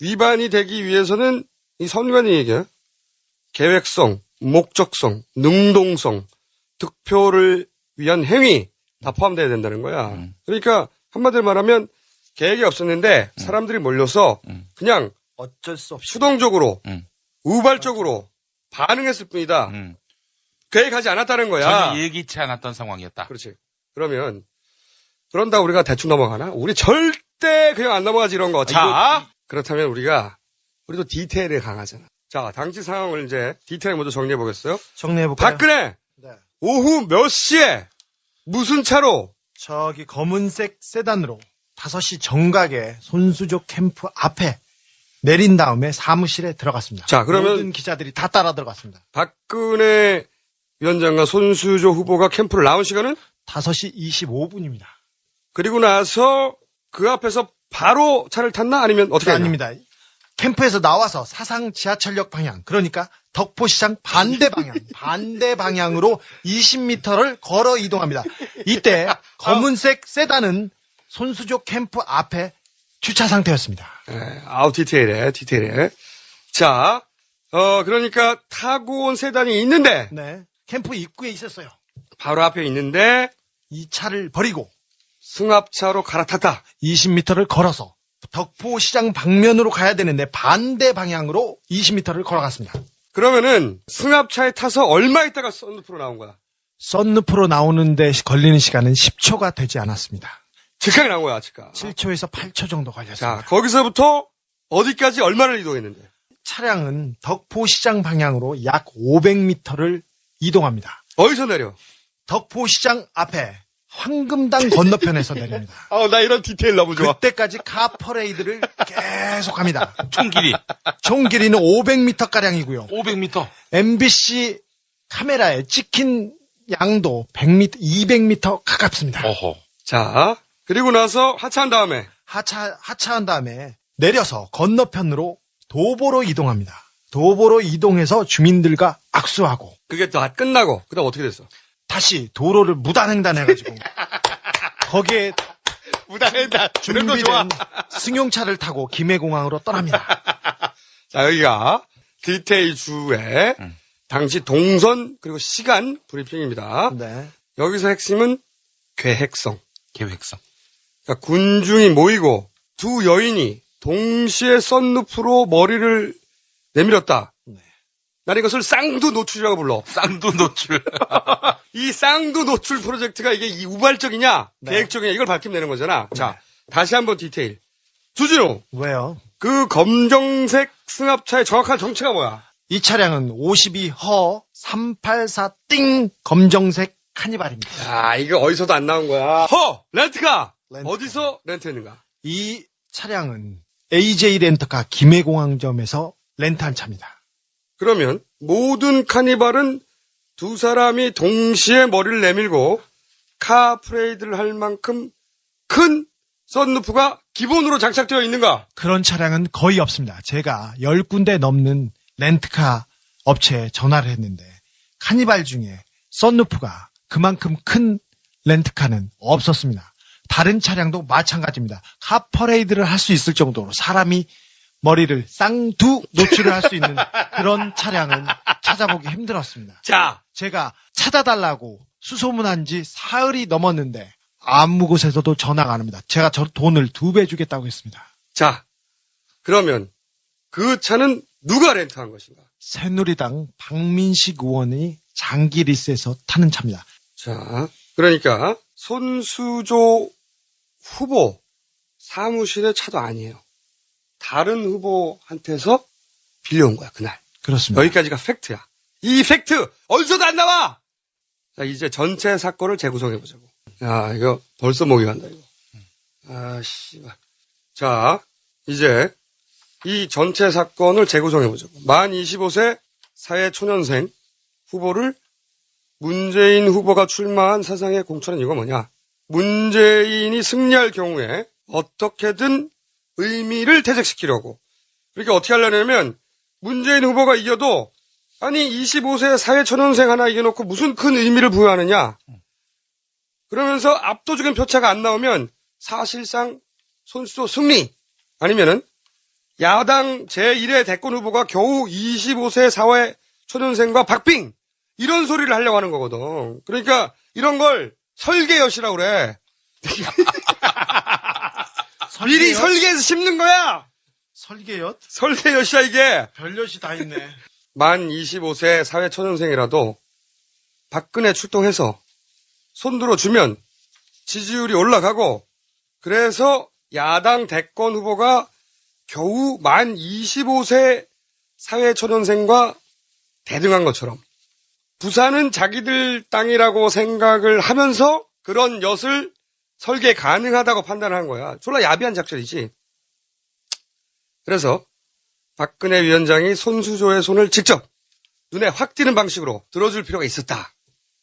위반이 되기 위해서는 이 선관위 얘기야. 계획성, 목적성, 능동성, 득표를 위한 행위 다 포함되어야 된다는 거야. 그러니까 한마디로 말하면 계획이 없었는데 사람들이 몰려서 그냥 어쩔 수 없이 수동적으로 우발적으로 반응했을 뿐이다. 계획하지 않았다는 거야. 전혀 예기치 않았던 상황이었다. 그렇지. 그러면 그런다 우리가 대충 넘어가나? 우리 절대 그냥 안 넘어가지 이런 거. 자, 그렇다면 우리도 디테일에 강하잖아. 자, 당시 상황을 이제 디테일 먼저 정리해 보겠어요. 정리해볼까요? 박근혜 네. 오후 몇 시에 무슨 차로? 저기 검은색 세단으로 5시 정각에 손수조 캠프 앞에 내린 다음에 사무실에 들어갔습니다. 자, 그러면 모든 기자들이 다 따라 들어갔습니다. 박근혜 위원장과 손수조 후보가 캠프를 나온 시간은 5시 25분입니다. 그리고 나서 그 앞에서 바로 차를 탔나? 아니면 어떻게 했나? 아닙니다. 캠프에서 나와서 사상 지하철역 방향, 그러니까 덕포시장 반대 방향으로 20m를 걸어 이동합니다. 이때 검은색 세단은 손수조 캠프 앞에 주차 상태였습니다. 네, 디테일해. 자, 그러니까 타고 온 세단이 있는데. 네. 캠프 입구에 있었어요. 바로 앞에 있는데. 이 차를 버리고. 승합차로 갈아탔다. 20m를 걸어서 덕포시장 방면으로 가야 되는데 반대 방향으로 20m를 걸어갔습니다. 그러면은 승합차에 타서 얼마 있다가 썬루프로 나온 거야? 썬루프로 나오는데 걸리는 시간은 10초가 되지 않았습니다. 즉각에 나온 거야, 즉각. 7초에서 8초 정도 걸렸습니다. 자, 거기서부터 어디까지 얼마를 이동했는데? 차량은 덕포시장 방향으로 약 500m를 이동합니다. 어디서 내려? 덕포시장 앞에 황금당 건너편에서 내립니다. 나 이런 디테일 너무 좋아. 그때까지 카퍼레이드를 계속합니다. 총 길이는 500m가량이고요. 500m. MBC 카메라에 찍힌 양도 100m, 200m 가깝습니다. 어허. 자, 그리고 나서 하차한 다음에 하차한 다음에 내려서 건너편으로 도보로 이동합니다. 도보로 이동해서 주민들과 악수하고. 그게 다 끝나고 그다음 어떻게 됐어? 다시 도로를 무단횡단해가지고 거기에 무단횡단 준비된 승용차를 타고 김해공항으로 떠납니다. 자, 여기가 디테일 주의 당시 동선 그리고 시간 브리핑입니다. 네. 여기서 핵심은 계획성. 그러니까 군중이 모이고 두 여인이 동시에 썬루프로 머리를 내밀었다. 난 이것을 쌍두 노출이라고 불러. 쌍두 노출. 이 쌍두 노출 프로젝트가 이게 우발적이냐, 네. 계획적이냐, 이걸 밝히면 되는 거잖아. 자, 다시 한번 디테일. 주진우. 왜요? 그 검정색 승합차의 정확한 정체가 뭐야? 이 차량은 52허 384 띵 검정색 카니발입니다. 아, 이거 어디서도 안 나온 거야. 렌트카! 렌트카. 어디서 렌트했는가? 이 차량은 AJ 렌터카 김해공항점에서 렌트한 차입니다. 그러면 모든 카니발은 두 사람이 동시에 머리를 내밀고 카프레이드를 할 만큼 큰 썬루프가 기본으로 장착되어 있는가? 그런 차량은 거의 없습니다. 제가 10군데 넘는 렌트카 업체에 전화를 했는데 카니발 중에 썬루프가 그만큼 큰 렌트카는 없었습니다. 다른 차량도 마찬가지입니다. 카퍼레이드를 할 수 있을 정도로 사람이 머리를 쌍두 노출을 할 수 있는 그런 차량은 찾아보기 힘들었습니다. 자, 제가 찾아달라고 수소문한 지 사흘이 넘었는데 아무 곳에서도 전화가 안 옵니다. 제가 저 돈을 2배 주겠다고 했습니다. 자, 그러면 그 차는 누가 렌트한 것인가? 새누리당 박민식 의원이 장기 리스에서 타는 차입니다. 자, 그러니까 손수조 후보 사무실의 차도 아니에요. 다른 후보한테서 빌려온 거야, 그날. 그렇습니다. 여기까지가 팩트야. 이 팩트 어디서도 안 나와. 자, 이제 전체 사건을 재구성해 보자고. 야, 이거 벌써 목이 간다 이거. 아, 씨발. 자, 이제 이 전체 사건을 재구성해 보자고. 만 25세 사회초년생 후보를 문재인 후보가 출마한 사상에 공천한 이유가 뭐냐? 문재인이 승리할 경우에 어떻게든 의미를 퇴색시키려고. 그러니까 어떻게 하려냐면 문재인 후보가 이겨도 아니 25세 사회초년생 하나 이겨놓고 무슨 큰 의미를 부여하느냐. 그러면서 압도적인 표차가 안 나오면 사실상 손수조 승리. 아니면은 야당 제1의 대권 후보가 겨우 25세 사회초년생과 박빙. 이런 소리를 하려고 하는 거거든. 그러니까 이런 걸 설계엿이라고 그래. 미리 설계해서 심는 거야. 설계엿? 설계엿이야 이게. 별엿이 다 있네. 만 25세 사회초년생이라도 박근혜 출동해서 손들어 주면 지지율이 올라가고 그래서 야당 대권 후보가 겨우 만 25세 사회초년생과 대등한 것처럼 부산은 자기들 땅이라고 생각을 하면서 그런 엿을 설계 가능하다고 판단한 거야. 졸라 야비한 작전이지. 그래서 박근혜 위원장이 손수조의 손을 직접 눈에 확 띄는 방식으로 들어줄 필요가 있었다.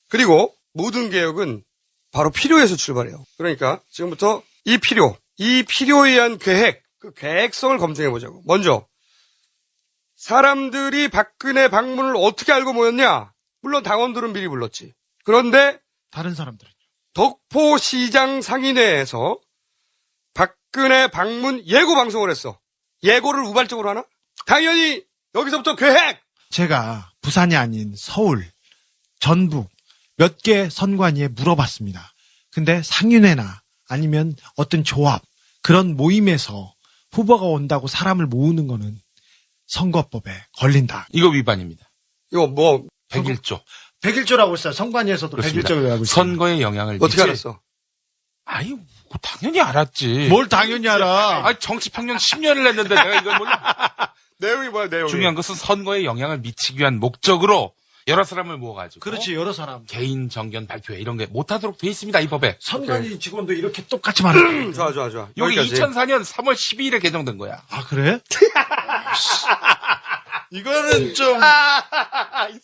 그리고 모든 개혁은 바로 필요에서 출발해요. 그러니까 지금부터 이 필요에 의한 계획, 그 계획성을 검증해 보자고. 먼저 사람들이 박근혜 방문을 어떻게 알고 모였냐? 물론 당원들은 미리 불렀지. 그런데 다른 사람들은 덕포시장 상인회에서 박근혜 방문 예고 방송을 했어. 예고를 우발적으로 하나? 당연히 여기서부터 계획! 제가 부산이 아닌 서울, 전북 몇 개 선관위에 물어봤습니다. 근데 상인회나 아니면 어떤 조합, 그런 모임에서 후보가 온다고 사람을 모으는 거는 선거법에 걸린다. 이거 위반입니다. 이거 뭐 101조. 101조라고 했어요. 선관위에서도 그렇습니다. 101조라고 했어요. 선거에 영향을 어떻게 알았어? 아유, 뭐 당연히 알았지. 뭘 당연히 알아. 아니, 정치 평년 10년을 했는데 내가 이걸 몰라. 내용이 뭐야, 내용이? 중요한 것은 선거에 영향을 미치기 위한 목적으로 여러 사람을 모아가지고. 그렇지, 여러 사람. 개인 정견 발표회 이런 게 못하도록 돼 있습니다, 이 법에. 선관위 직원도 이렇게 똑같이 말해요. 좋아. 여기 여기까지. 2004년 3월 12일에 개정된 거야. 아, 그래? 이거는 좀.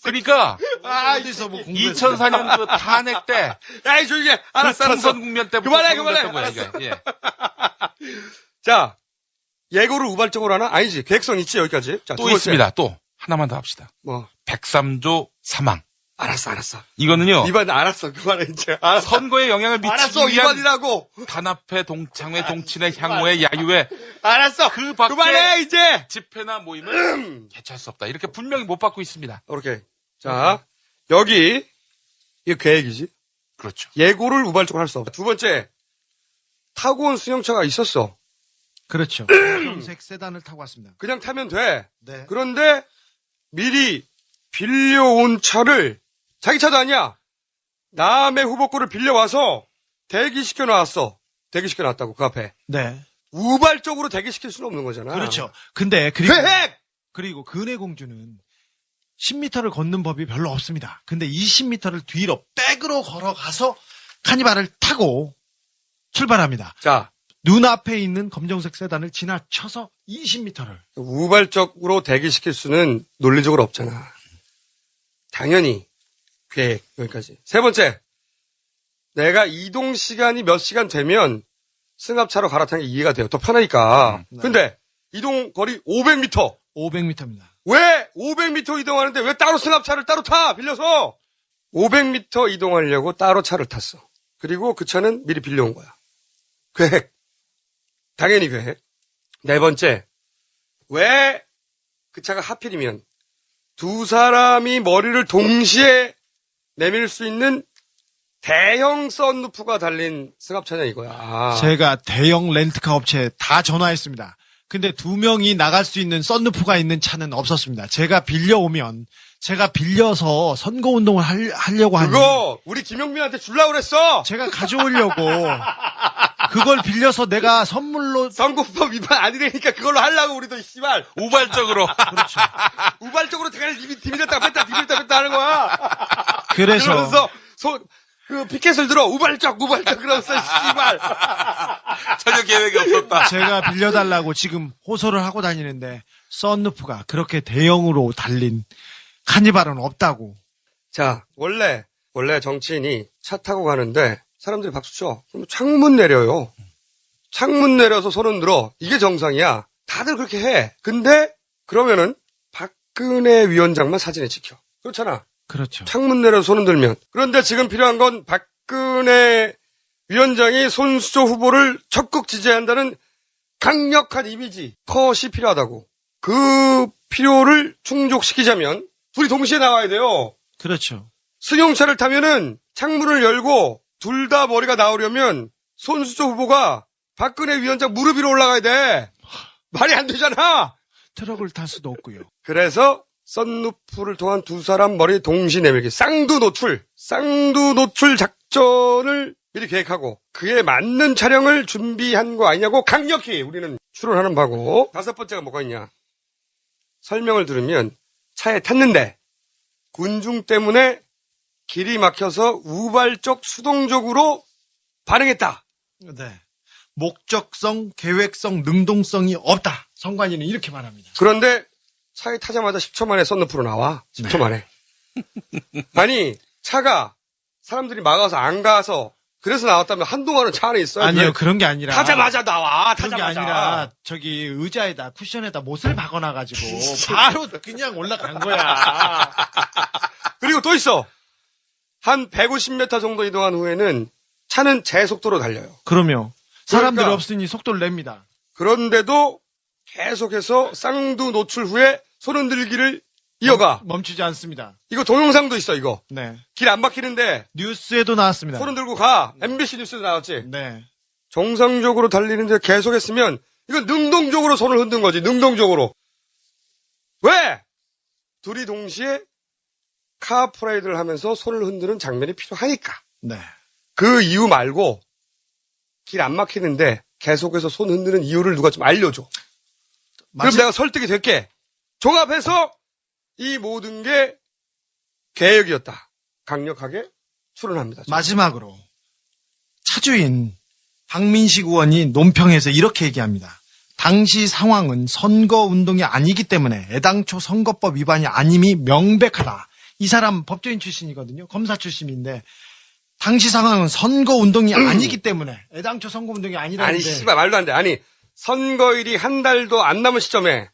그러니까. 어디서 뭐 2004년 그 탄핵 때. 야, 조용히 해. 알았어. 총선 국면 때부터. 그만해. 예. 자, 예고를 우발적으로 하나? 아니지. 계획성 있지, 여기까지. 자, 또 있습니다. 또. 하나만 더 합시다. 뭐. 103조 사망. 알았어. 이거는요. 이반 알았어. 그만해, 이제. 알았어. 선거에 영향을 미치기 알았어, 위한 이반이라고. 단합회, 동창회, 동친회, 향후회, 야유회. 알았어. 그 밖에 그만해, 이제. 집회나 모임을 개최할 수 없다. 이렇게 분명히 못 받고 있습니다. 오케이. 자, 여기 이거 계획이지. 그렇죠. 예고를 우발적으로 할 수 없다. 두 번째, 타고 온 승용차가 있었어. 그렇죠. 검정색 세단을 타고 왔습니다. 그냥 타면 돼. 네. 그런데 미리 빌려온 차를 자기 차도 아니야. 남의 후보 거를 빌려와서 대기시켜 놨어. 대기시켜 놨다고 그 앞에. 네. 우발적으로 대기시킬 수는 없는 거잖아. 그렇죠. 근데 그리고 근해공주는 10m를 걷는 법이 별로 없습니다. 근데 20m를 뒤로 백으로 걸어가서 카니발을 타고 출발합니다. 자, 눈앞에 있는 검정색 세단을 지나쳐서 20m를. 우발적으로 대기시킬 수는 논리적으로 없잖아. 당연히 계획 여기까지. 세 번째, 내가 이동 시간이 몇 시간 되면 승합차로 갈아타는 게 이해가 돼요. 더 편하니까. 네. 근데 이동 거리 500m. 500m입니다. 왜 500m 이동하는데 왜 따로 승합차를 따로 타? 빌려서 500m 이동하려고 따로 차를 탔어. 그리고 그 차는 미리 빌려온 거야. 계획. 당연히 계획. 네 번째, 왜 그 차가 하필이면 두 사람이 머리를 동시에 내밀 수 있는 대형 썬루프가 달린 승합차냐 이거야. 제가 대형 렌트카 업체에 다 전화했습니다. 근데 2명이 나갈 수 있는 썬루프가 있는 차는 없었습니다. 제가 빌려오면 제가 빌려서 선거운동을 하려고 하니 그거 우리 김영민한테 주려고 그랬어. 제가 가져오려고 그걸 빌려서 내가 선물로 선거법 위반 아니라니까 그걸로 하려고 우리도 씨발 우발적으로. 그렇죠. 우발적으로 대가리 디밀렸다 뺐다 하는 거야. 그래서 그 피켓을 들어 우발적 그러면서 씨발. 전혀 계획이 없었다. 제가 빌려달라고 지금 호소를 하고 다니는데 썬루프가 그렇게 대형으로 달린 카니발은 없다고. 자, 원래 정치인이 차 타고 가는데 사람들이 박수 쳐. 그럼 창문 내려요. 창문 내려서 손은 들어. 이게 정상이야. 다들 그렇게 해. 근데 그러면은 박근혜 위원장만 사진에 찍혀. 그렇잖아. 그렇죠. 창문 내려서 손은 들면. 그런데 지금 필요한 건 박근혜 위원장이 손수조 후보를 적극 지지한다는 강력한 이미지, 컷이 필요하다고. 그 필요를 충족시키자면 둘이 동시에 나와야 돼요. 그렇죠. 승용차를 타면은 창문을 열고 둘 다 머리가 나오려면 손수조 후보가 박근혜 위원장 무릎 위로 올라가야 돼. 말이 안 되잖아. 트럭을 탈 수도 없고요. 그래서 썬루프를 통한 두 사람 머리 동시 내밀기, 쌍두 노출 작전을 미리 계획하고 그에 맞는 촬영을 준비한 거 아니냐고 강력히 우리는 추론하는 바고. 다섯 번째가 뭐가 있냐. 설명을 들으면 차에 탔는데 군중 때문에 길이 막혀서 우발적 수동적으로 반응했다. 네. 목적성, 계획성, 능동성이 없다. 선관위는 이렇게 말합니다. 그런데 차에 타자마자 10초 만에 썬루프로 나와. 10초 만에. 아니, 차가 사람들이 막아서 안 가서 그래서 나왔다면 한동안은 차 안에 있어요. 아니요, 그런 게 아니라. 타자마자 나와. 그런 게 아니라 저기 의자에다 쿠션에다 못을 박아놔가지고 바로 그냥 올라간 거야. 그리고 또 있어. 한 150m 정도 이동한 후에는 차는 제 속도로 달려요. 그러면 사람들이 그러니까 없으니 속도를 냅니다. 그런데도 계속해서 쌍두 노출 후에 손 흔들기를 이어가. 멈추지 않습니다. 이거 동영상도 있어, 이거. 네. 길 안 막히는데. 뉴스에도 나왔습니다. 손 흔들고 가. MBC 뉴스에도 나왔지. 네. 정상적으로 달리는데 계속했으면 이건 능동적으로 손을 흔든 거지. 능동적으로. 왜? 둘이 동시에 카 프레이드를 하면서 손을 흔드는 장면이 필요하니까. 네. 그 이유 말고 길 안 막히는데 계속해서 손 흔드는 이유를 누가 좀 알려줘. 그럼 내가 설득이 될게. 종합해서 이 모든 게 계획이었다. 강력하게 추론합니다. 마지막으로 차주인 박민식 의원이 논평에서 이렇게 얘기합니다. 당시 상황은 선거운동이 아니기 때문에 애당초 선거법 위반이 아님이 명백하다. 이 사람 법조인 출신이거든요. 검사 출신인데 당시 상황은 선거운동이 아니기 때문에 애당초 선거운동이 아니라는데. 아니 씨발 말도 안 돼. 아니 선거일이 한 달도 안 남은 시점에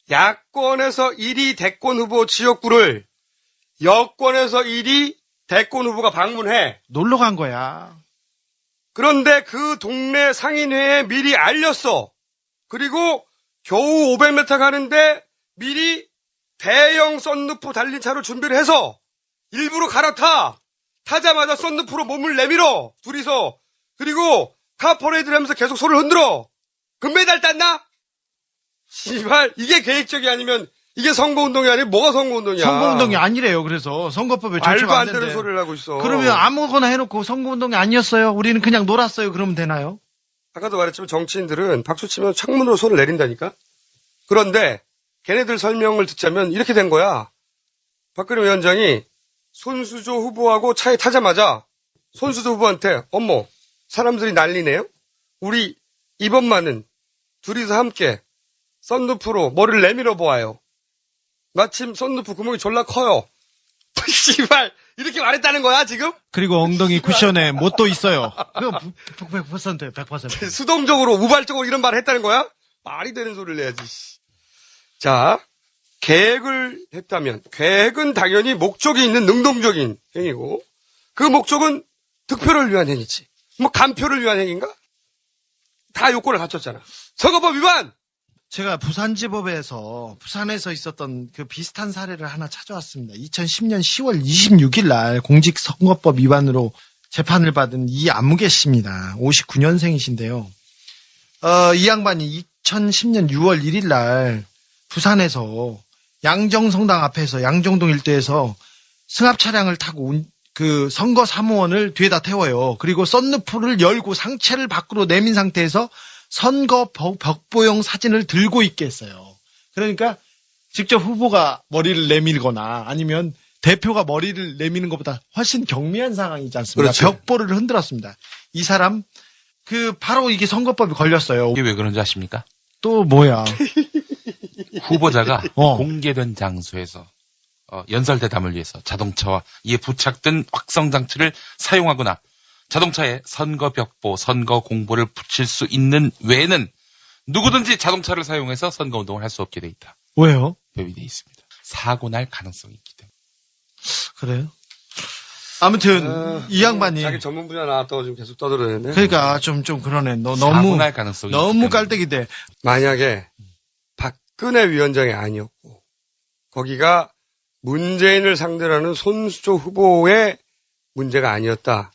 야권에서 1위 대권 후보 지역구를 여권에서 1위 대권 후보가 방문해. 놀러 간 거야. 그런데 그 동네 상인회에 미리 알렸어. 그리고 겨우 500m 가는데 미리 대형 썬루프 달린 차를 준비를 해서 일부러 갈아타. 타자마자 썬루프로 몸을 내밀어. 둘이서. 그리고 카퍼레이드를 하면서 계속 손을 흔들어. 금메달 땄나? 씨발, 이게 계획적이 아니면 이게 선거운동이 아니면 뭐가 선거운동이야? 선거운동이 아니래요. 그래서 선거법에 말도 절차가 안 안 되는 된대. 소리를 하고 있어. 그러면 아무거나 해놓고 선거운동이 아니었어요. 우리는 그냥 놀았어요. 그러면 되나요? 아까도 말했지만 정치인들은 박수 치면 창문으로 손을 내린다니까? 그런데 걔네들 설명을 듣자면 이렇게 된 거야. 박근혜 위원장이 손수조 후보하고 차에 타자마자 손수조 후보한테 어머 사람들이 난리네요. 우리 이번만은 둘이서 함께 썬루프로 머리를 내밀어 보아요. 마침 썬루프 구멍이 졸라 커요. 씨발 이렇게 말했다는 거야 지금? 그리고 엉덩이 쿠션에 못도 있어요. 그거 100%예요. 100%. 수동적으로 우발적으로 이런 말을 했다는 거야? 말이 되는 소리를 내야지. 자, 계획을 했다면 계획은 당연히 목적이 있는 능동적인 행위고 그 목적은 득표를 위한 행위지. 뭐 간표를 위한 행위인가? 다 요건을 갖췄잖아. 선거법 위반! 제가 부산지법에서 부산에서 있었던 그 비슷한 사례를 하나 찾아왔습니다. 2010년 10월 26일 날 공직선거법 위반으로 재판을 받은 이아무개 씨입니다. 59년생이신데요. 이 양반이 2010년 6월 1일 날 부산에서 양정성당 앞에서 양정동 일대에서 승합 차량을 타고 그 선거 사무원을 뒤에다 태워요. 그리고 썬루프를 열고 상체를 밖으로 내민 상태에서 선거 벽보용 사진을 들고 있게 했어요. 그러니까 직접 후보가 머리를 내밀거나 아니면 대표가 머리를 내미는 것보다 훨씬 경미한 상황이지 않습니까? 그렇죠. 벽보를 흔들었습니다. 이 사람 바로 이게 선거법이 걸렸어요. 이게 왜 그런지 아십니까? 또 뭐야? 후보자가 공개된 장소에서 연설대담을 위해서 자동차와 이에 부착된 확성장치를 사용하거나 자동차에 선거벽보, 선거 공보를 붙일 수 있는 외에는 누구든지 자동차를 사용해서 선거운동을 할 수 없게 돼 있다. 왜요? 법이 돼 있습니다. 사고 날 가능성이 있기 때문에. 그래요? 아무튼 이 양반이 자기 전문 분야 나왔다고 지금 계속 떠들어내네. 그러니까 좀 그러네. 사고 너무 날 가능성이 너무 깔때기 돼. 만약에 박근혜 위원장이 아니었고 거기가 문재인을 상대로 하는 손수조 후보의 문제가 아니었다.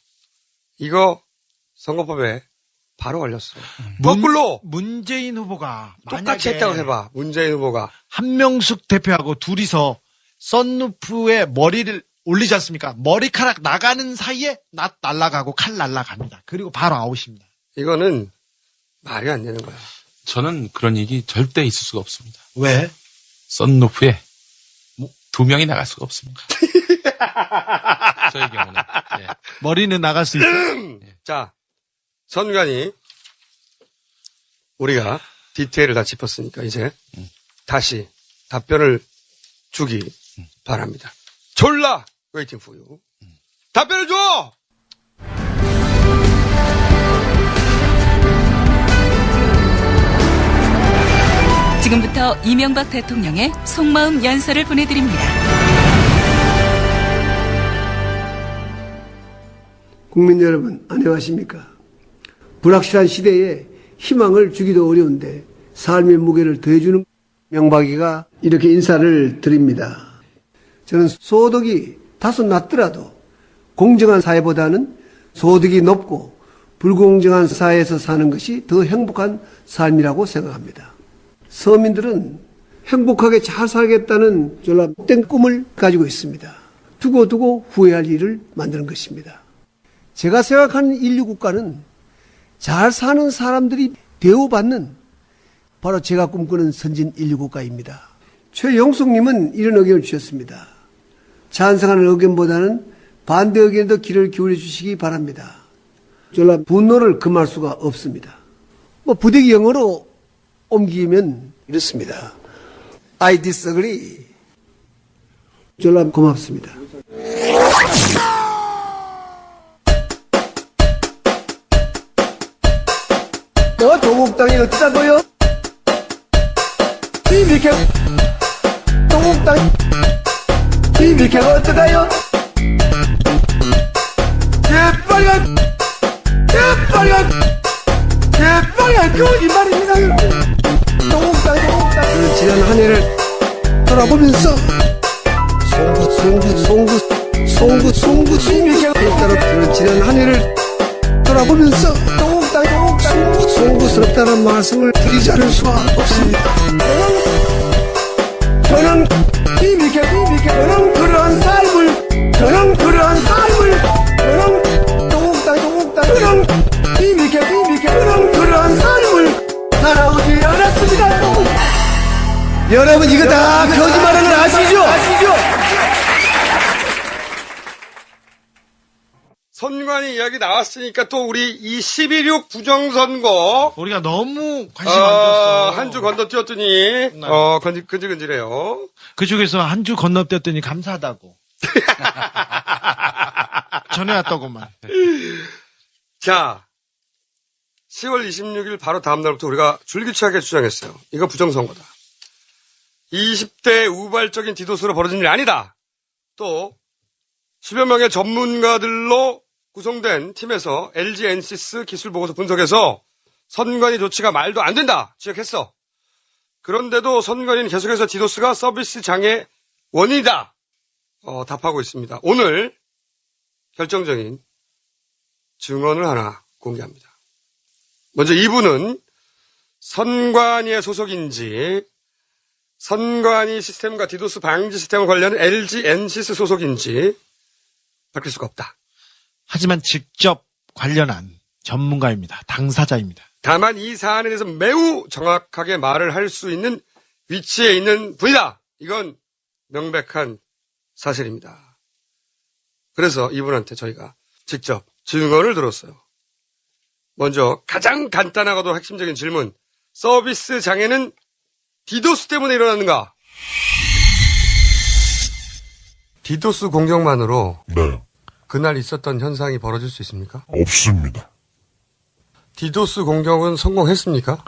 이거 선거법에 바로 걸렸어. 거꾸로 문재인 후보가 똑같이 했다고 해봐. 문재인 후보가 한명숙 대표하고 둘이서 썬루프에 머리를 올리지 않습니까? 머리카락 나가는 사이에 낫 날아가고 칼 날아갑니다. 그리고 바로 아웃입니다. 이거는 말이 안 되는 거야. 저는 그런 일이 절대 있을 수가 없습니다. 왜? 썬루프에 2명이 나갈 수가 없습니다. 저의 경우는. 예. 머리는 나갈 수 있어. 자, 선관위 우리가 디테일을 다 짚었으니까 이제 다시 답변을 주기 바랍니다. 졸라 웨이팅 포 유. 답변을 줘! 지금부터 이명박 대통령의 속마음 연설을 보내드립니다. 국민 여러분 안녕하십니까? 불확실한 시대에 희망을 주기도 어려운데 삶의 무게를 더해주는 명박이가 이렇게 인사를 드립니다. 저는 소득이 다소 낮더라도 공정한 사회보다는 소득이 높고 불공정한 사회에서 사는 것이 더 행복한 삶이라고 생각합니다. 서민들은 행복하게 잘 살겠다는 졸라 못된 꿈을 가지고 있습니다. 두고두고 후회할 일을 만드는 것입니다. 제가 생각하는 인류 국가는 잘 사는 사람들이 대우받는 바로 제가 꿈꾸는 선진 인류 국가입니다. 최영숙님은 이런 의견을 주셨습니다. 찬성하는 의견보다는 반대 의견에 더 귀를 기울여 주시기 바랍니다. 졸라 분노를 금할 수가 없습니다. 부득이 영어로 옮기면 이렇습니다. I disagree. 졸라 고맙습니다. 너 조국당이 어쩌다고요? 이미케 조국당이 이미케가 어쩌다요? 재빨간 거짓말입니다. 조국당 지난 한 해를 돌아보면서 송구 이미케가 따라 지난 한 해를 돌아보면서 조국당 송구스럽다는 말씀을 드리지 않을 수가 없습니다. 저는 저는 그러한 삶을 저는 저는 그러한 삶을 살아오지 않았습니다. 여러분 이거 다 거짓말하는 거 아시죠? 선관위 이야기 나왔으니까 또 우리 이 12.6 부정선거 우리가 너무 관심 안 줬어. 한 주 건너뛰었더니 근질근질해요. 그쪽에서 한 주 건너뛰었더니 감사하다고. 전해왔더구만. 자, 10월 26일 바로 다음 날부터 우리가 줄기차게 주장했어요. 이거 부정선거다. 20대 우발적인 디도스로 벌어진 일이 아니다. 또 10여 명의 전문가들로 구성된 팀에서 LG 엔시스 기술보고서 분석에서 선관위 조치가 말도 안 된다 지적했어. 그런데도 선관위는 계속해서 디도스가 서비스 장애 원인이다 답하고 있습니다. 오늘 결정적인 증언을 하나 공개합니다. 먼저 이분은 선관위의 소속인지 선관위 시스템과 디도스 방지 시스템과 관련 LG 엔시스 소속인지 밝힐 수가 없다. 하지만 직접 관련한 전문가입니다. 당사자입니다. 다만 이 사안에 대해서 매우 정확하게 말을 할 수 있는 위치에 있는 분이다. 이건 명백한 사실입니다. 그래서 이분한테 저희가 직접 증언을 들었어요. 먼저 가장 간단하고도 핵심적인 질문. 서비스 장애는 디도스 때문에 일어났는가? 디도스 공격만으로 네. 그날 있었던 현상이 벌어질 수 있습니까? 없습니다. 디도스 공격은 성공했습니까?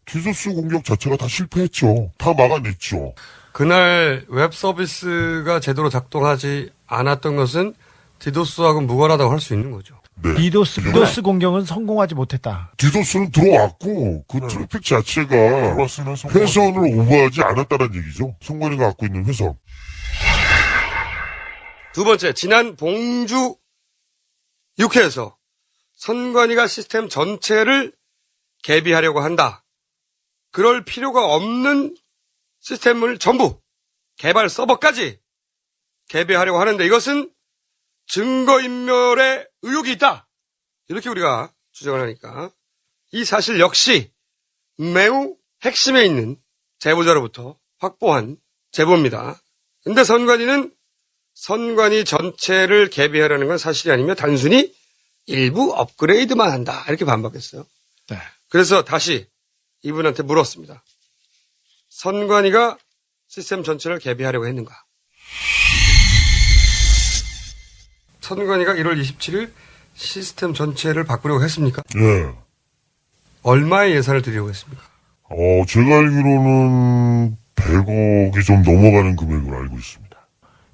디도스 공격 자체가 다 실패했죠. 다 막아냈죠. 그날 웹 서비스가 제대로 작동하지 않았던 것은 디도스하고 무관하다고 할 수 있는 거죠. 네. 디도스 공격은 성공하지 못했다. 디도스는 들어왔고 그 트래픽 자체가 회선을 오버하지 않았다는 얘기죠. 선관위가 갖고 있는 회선. 두 번째, 지난 봉주 6회에서 선관위가 시스템 전체를 개비하려고 한다. 그럴 필요가 없는 시스템을 전부 개발 서버까지 개비하려고 하는데 이것은 증거인멸의 의혹이 있다. 이렇게 우리가 주장을 하니까 이 사실 역시 매우 핵심에 있는 제보자로부터 확보한 제보입니다. 근데 선관위는 선관위 전체를 개비하려는 건 사실이 아니며 단순히 일부 업그레이드만 한다. 이렇게 반박했어요. 네. 그래서 다시 이분한테 물었습니다. 선관위가 시스템 전체를 개비하려고 했는가? 선관위가 1월 27일 시스템 전체를 바꾸려고 했습니까? 예. 얼마의 예산을 들이려고 했습니까? 제가 알기로는 100억이 좀 넘어가는 금액으로 알고 있습니다.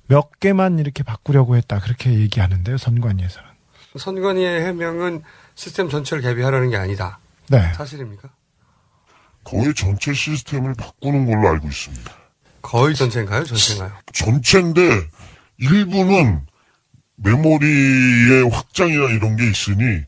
몇 개만 이렇게 바꾸려고 했다. 그렇게 얘기하는데요. 선관위에서는. 선관위의 해명은 시스템 전체를 개비하려는 게 아니다. 네. 사실입니까? 거의 전체 시스템을 바꾸는 걸로 알고 있습니다. 거의 전체인가요? 전체인가요? 전체인데 일부는 메모리의 확장이나 이런 게 있으니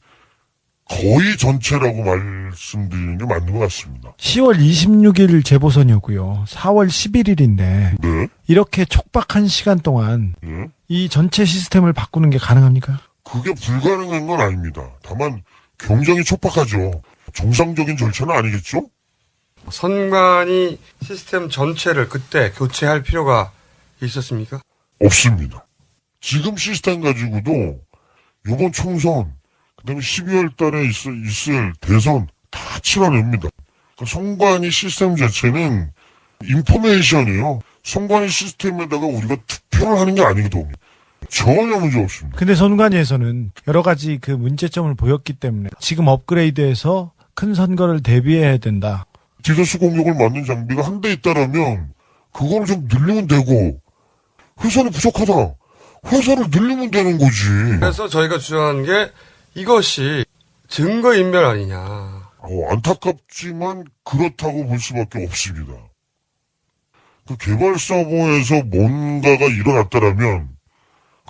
거의 전체라고 말씀드리는 게 맞는 것 같습니다. 10월 26일 재보선이었고요. 4월 11일인데 네. 이렇게 촉박한 시간 동안 네. 이 전체 시스템을 바꾸는 게 가능합니까? 그게 불가능한 건 아닙니다. 다만 굉장히 촉박하죠. 정상적인 절차는 아니겠죠? 선관위 시스템 전체를 그때 교체할 필요가 있었습니까? 없습니다. 지금 시스템 가지고도 이번 총선 그다음에 12월 달에 있을 대선 다 치러냅니다. 그러니까 선관위 시스템 자체는 인포메이션이에요. 선관위 시스템에다가 우리가 투표를 하는 게 아니거든요. 전혀 문제 없습니다. 근데 선관위에서는 여러 가지 그 문제점을 보였기 때문에 지금 업그레이드해서 큰 선거를 대비해야 된다. 디도스 공격을 막는 장비가 한 대 있다라면 그걸 좀 늘리면 되고 회선이 부족하다. 회선을 늘리면 되는 거지. 그래서 저희가 주장한 게 이것이 증거인멸 아니냐. 안타깝지만 그렇다고 볼 수밖에 없습니다. 그 개발 서버에서 뭔가가 일어났다라면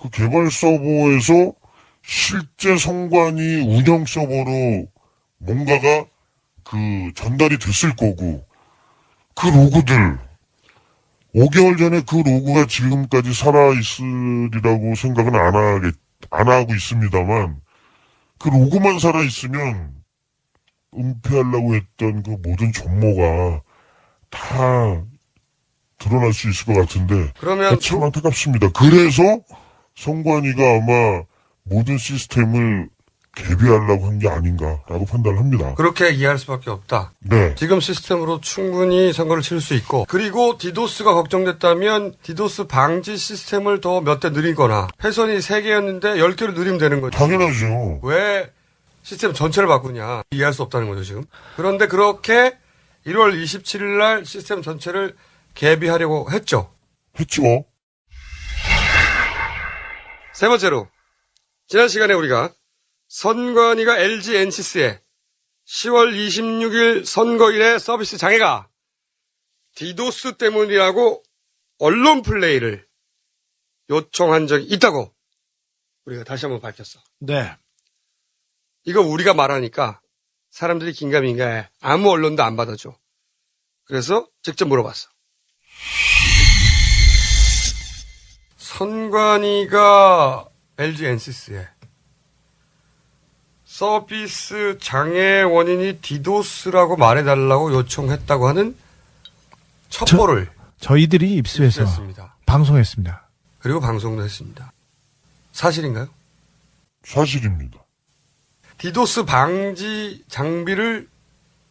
그 개발 서버에서 실제 선관위 운영 서버로 뭔가가 전달이 됐을 거고, 그 로고들, 5개월 전에 그 로고가 지금까지 살아있으리라고 생각은 안 하고 있습니다만, 그 로고만 살아있으면, 은폐하려고 했던 그 모든 전모가 다 드러날 수 있을 것 같은데, 그러면 참 안타깝습니다. 그래서 성관이가 아마 모든 시스템을 개비하려고 한 게 아닌가라고 판단을 합니다. 그렇게 이해할 수밖에 없다. 네. 지금 시스템으로 충분히 선거를 치를 수 있고, 그리고 디도스가 걱정됐다면 디도스 방지 시스템을 더 몇 대 늘리거나, 회선이 3개였는데 10개로 늘리면 되는 거죠. 당연하죠. 왜 시스템 전체를 바꾸냐. 이해할 수 없다는 거죠, 지금. 그런데 그렇게 1월 27일 날 시스템 전체를 개비하려고 했죠. 했죠. 세 번째로, 지난 시간에 우리가 선관위가 LG 엔시스에 10월 26일 선거일의 서비스 장애가 디도스 때문이라고 언론 플레이를 요청한 적이 있다고 우리가 다시 한번 밝혔어. 네. 이거 우리가 말하니까 사람들이 긴가민가해. 아무 언론도 안 받아줘. 그래서 직접 물어봤어. 선관위가 LG 엔시스에 서비스 장애 원인이 디도스라고 말해달라고 요청했다고 하는 첩보를 저희들이 입수해서 입수했습니다. 방송했습니다. 그리고 방송도 했습니다. 사실인가요? 사실입니다. 디도스 방지 장비를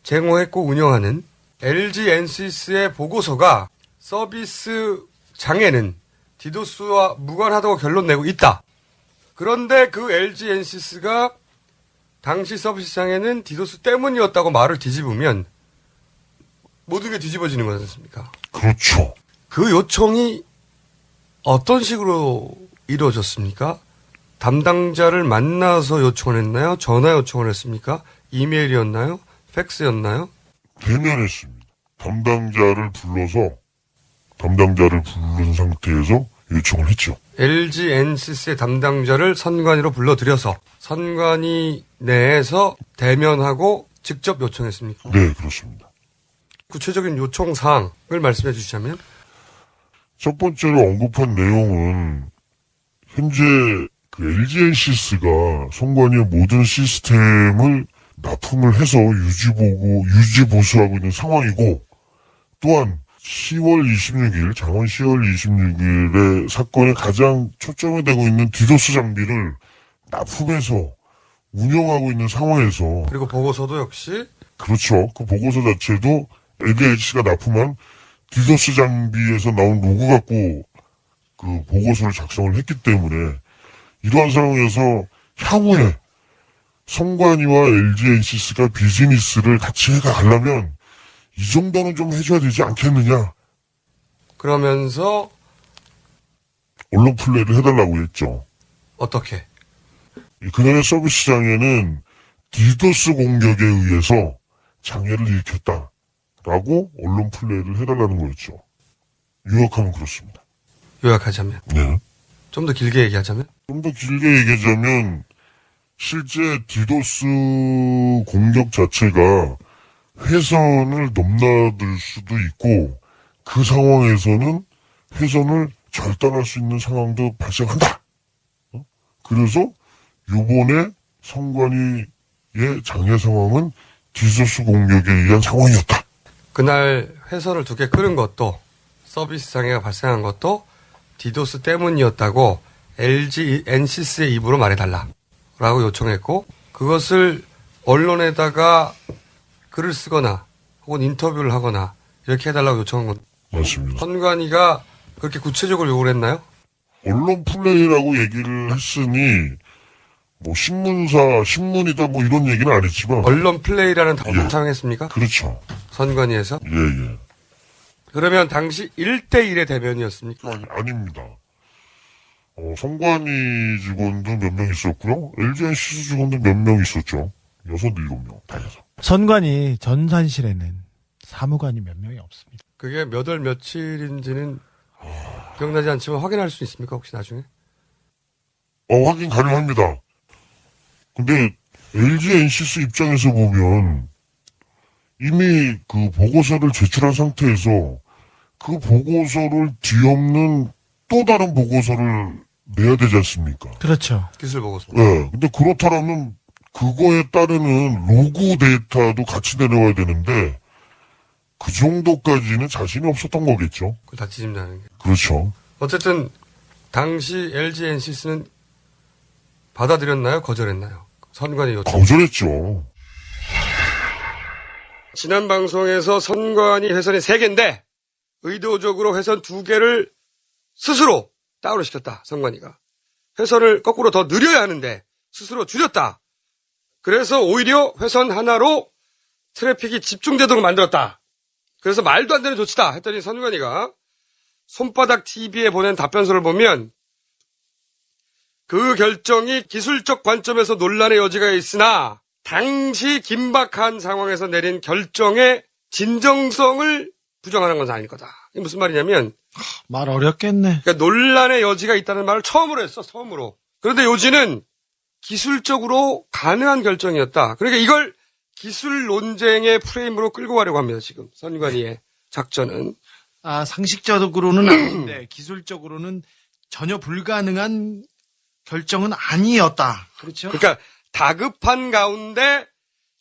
제공했고 운영하는 LG 엔시스의 보고서가 서비스 장애는 디도스와 무관하다고 결론 내고 있다. 그런데 그 LG 엔시스가 당시 서비스 장애는 디도스 때문이었다고 말을 뒤집으면 모든 게 뒤집어지는 거지 않습니까? 그렇죠. 그 요청이 어떤 식으로 이루어졌습니까? 담당자를 만나서 요청을 했나요? 전화 요청을 했습니까? 이메일이었나요? 팩스였나요? 대면했습니다. 담당자를 부른 상태에서 요청을 했죠. LG 엔시스의 담당자를 선관위로 불러들여서 선관위 내에서 대면하고 직접 요청했습니까? 네, 그렇습니다. 구체적인 요청 사항을 말씀해 주시자면? 첫 번째로 언급한 내용은 현재 그 LG 엔시스가 선관위의 모든 시스템을 납품을 해서 유지보수하고 있는 상황이고, 또한 10월 26일, 장원 10월 26일의 사건에 가장 초점이 되고 있는 디도스 장비를 납품해서 운영하고 있는 상황에서. 그리고 보고서도 역시? 그렇죠. 그 보고서 자체도 LG가 납품한 디도스 장비에서 나온 로고 갖고 그 보고서를 작성을 했기 때문에 이러한 상황에서 향후에 선관위와 LG 엔시스가 비즈니스를 같이 해가려면 이 정도는 좀 해줘야 되지 않겠느냐. 그러면서 언론 플레이를 해달라고 했죠. 어떻게? 그날의 서비스 장애는 디도스 공격에 의해서 장애를 일으켰다라고 언론 플레이를 해달라는 거였죠. 요약하면 그렇습니다. 요약하자면? 네. 좀 더 길게 얘기하자면? 좀 더 길게 얘기하자면 실제 디도스 공격 자체가 회선을 넘나들 수도 있고 그 상황에서는 회선을 절단할 수 있는 상황도 발생한다. 그래서 요번에 선관위의 장애 상황은 디도스 공격에 의한 상황이었다. 그날 회선을 2개 끄는 것도 서비스 장애가 발생한 것도 디도스 때문이었다고 LG 엔시스의 입으로 말해달라 라고 요청했고, 그것을 언론에다가 글을 쓰거나 혹은 인터뷰를 하거나 이렇게 해달라고 요청한 건 맞습니다. 선관위가 그렇게 구체적으로 요구를 했나요? 언론 플레이라고 얘기를 했으니 뭐 신문이다 뭐 이런 얘기는 안 했지만 언론 플레이라는 단어를 사용했습니까? 그렇죠. 선관위에서? 예. 그러면 당시 1대1의 대면이었습니까? 아닙니다. 선관위 직원도 몇 명 있었고요. LG 엔시스 직원도 몇 명 있었죠. 6, 7명 다 해서. 선관위 전산실에는 사무관이 몇 명이 없습니다. 그게 몇 월 며칠인지는 기억나지 않지만 확인할 수 있습니까? 혹시 나중에? 확인 가능합니다. 근데 LG 엔시스 입장에서 보면 이미 그 보고서를 제출한 상태에서 그 보고서를 뒤엎는 또 다른 보고서를 내야 되지 않습니까? 그렇죠. 기술 보고서. 네. 근데 그렇다면 그거에 따르는 로그 데이터도 같이 내려와야 되는데 그 정도까지는 자신이 없었던 거겠죠. 그걸 다 뒤집는다는 게. 그렇죠. 어쨌든 당시 LG 엔시스는 받아들였나요? 거절했나요? 선관위 요청. 거절했죠. 지난 방송에서 선관위 회선이 3개인데 의도적으로 회선 2개를 스스로 다운을 시켰다. 선관위가. 회선을 거꾸로 더 느려야 하는데 스스로 줄였다. 그래서 오히려 회선 하나로 트래픽이 집중되도록 만들었다. 그래서 말도 안 되는 조치다 했더니 선관위가 손바닥 TV에 보낸 답변서를 보면 그 결정이 기술적 관점에서 논란의 여지가 있으나 당시 긴박한 상황에서 내린 결정의 진정성을 부정하는 것은 아닐 거다. 이게 무슨 말이냐면 말 어렵겠네. 그러니까 논란의 여지가 있다는 말을 처음으로 했어. 처음으로. 그런데 요지는 기술적으로 가능한 결정이었다. 그러니까 이걸 기술 논쟁의 프레임으로 끌고 가려고 합니다. 지금 선관위의 작전은. 상식적으로는 아닌데 기술적으로는 전혀 불가능한 결정은 아니었다. 그렇죠? 그러니까 다급한 가운데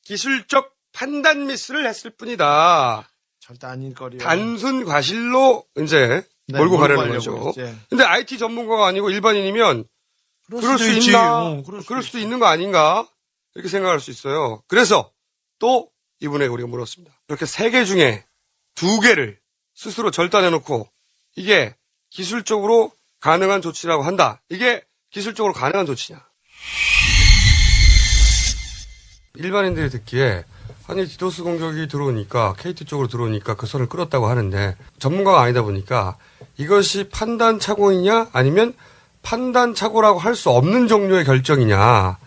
기술적 판단 미스를 했을 뿐이다. 절대 아닐 거리요. 단순 과실로 이제 몰고 가려는 거죠. 근데 IT 전문가가 아니고 일반인이면 그럴 수 있나? 그럴 수도 있는 거 아닌가? 이렇게 생각할 수 있어요. 그래서 또 이분에게 우리가 물었습니다. 이렇게 3개 중에 2개를 스스로 절단해놓고 이게 기술적으로 가능한 조치라고 한다. 이게 기술적으로 가능한 조치냐? 일반인들이 듣기에 아니 디도스 공격이 들어오니까 KT 쪽으로 들어오니까 그 선을 끌었다고 하는데 전문가가 아니다 보니까 이것이 판단 착오이냐 아니면 판단 착오라고 할 수 없는 종류의 결정이냐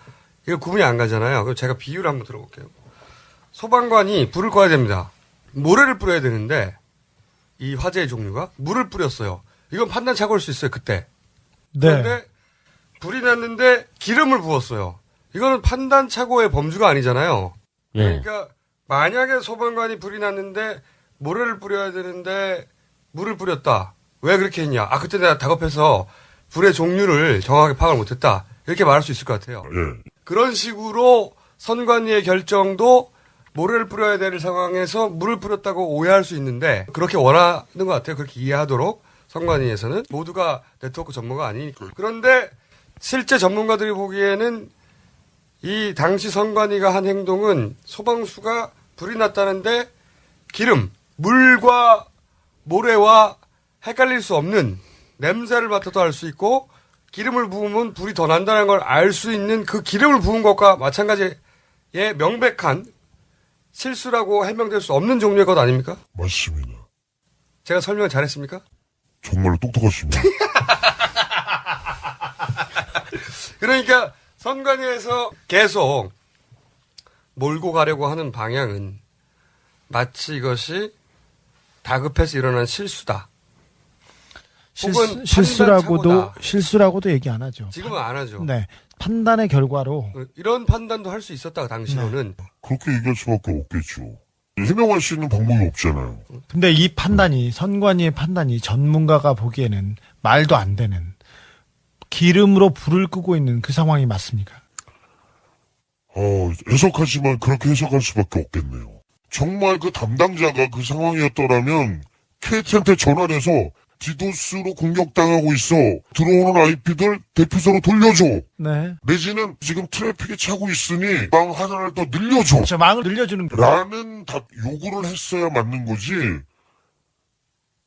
이거 구분이 안 가잖아요. 그럼 제가 비유를 한번 들어볼게요. 소방관이 불을 꺼야 됩니다. 모래를 뿌려야 되는데 이 화재의 종류가 물을 뿌렸어요. 이건 판단 착오일 수 있어요. 그때. 네. 그런데 불이 났는데 기름을 부었어요. 이거는 판단 착오의 범주가 아니잖아요. 그러니까 만약에 소방관이 불이 났는데 모래를 뿌려야 되는데 물을 뿌렸다. 왜 그렇게 했냐? 그때 내가 다급해서 불의 종류를 정확하게 파악을 못했다. 이렇게 말할 수 있을 것 같아요. 그런 식으로 선관위의 결정도 모래를 뿌려야 될 상황에서 물을 뿌렸다고 오해할 수 있는데 그렇게 원하는 것 같아요. 그렇게 이해하도록 선관위에서는 모두가 네트워크 전문가가 아니니까. 그런데 실제 전문가들이 보기에는 이 당시 선관위가 한 행동은 소방수가 불이 났다는데 기름, 물과 모래와 헷갈릴 수 없는 냄새를 맡아도 알 수 있고 기름을 부으면 불이 더 난다는 걸 알 수 있는 그 기름을 부은 것과 마찬가지의 명백한 실수라고 해명될 수 없는 종류의 것 아닙니까? 맞습니다. 제가 설명을 잘했습니까? 정말로 똑똑하십니다. 그러니까 선관위에서 계속 몰고 가려고 하는 방향은 마치 이것이 다급해서 일어난 실수다. 혹은 실수라고도 얘기 안 하죠. 지금은 안 하죠. 네. 판단의 결과로 이런 판단도 할 수 있었다 당시로는. 그렇게 얘기할 수밖에 없겠죠. 해명할 수 있는 방법이 없잖아요. 근데 이 판단이 선관위의 판단이 전문가가 보기에는 말도 안 되는 기름으로 불을 끄고 있는 그 상황이 맞습니까? 해석하지만 그렇게 해석할 수밖에 없겠네요. 정말 그 담당자가 그 상황이었더라면 KT한테 전화를 해서 디도스로 공격당하고 있어. 들어오는 IP들 대피소로 돌려줘. 네. 내지는 지금 트래픽이 차고 있으니 망 하나를 더 늘려줘. 그렇죠. 망을 늘려주는 거죠. 라는 요구를 했어야 맞는 거지.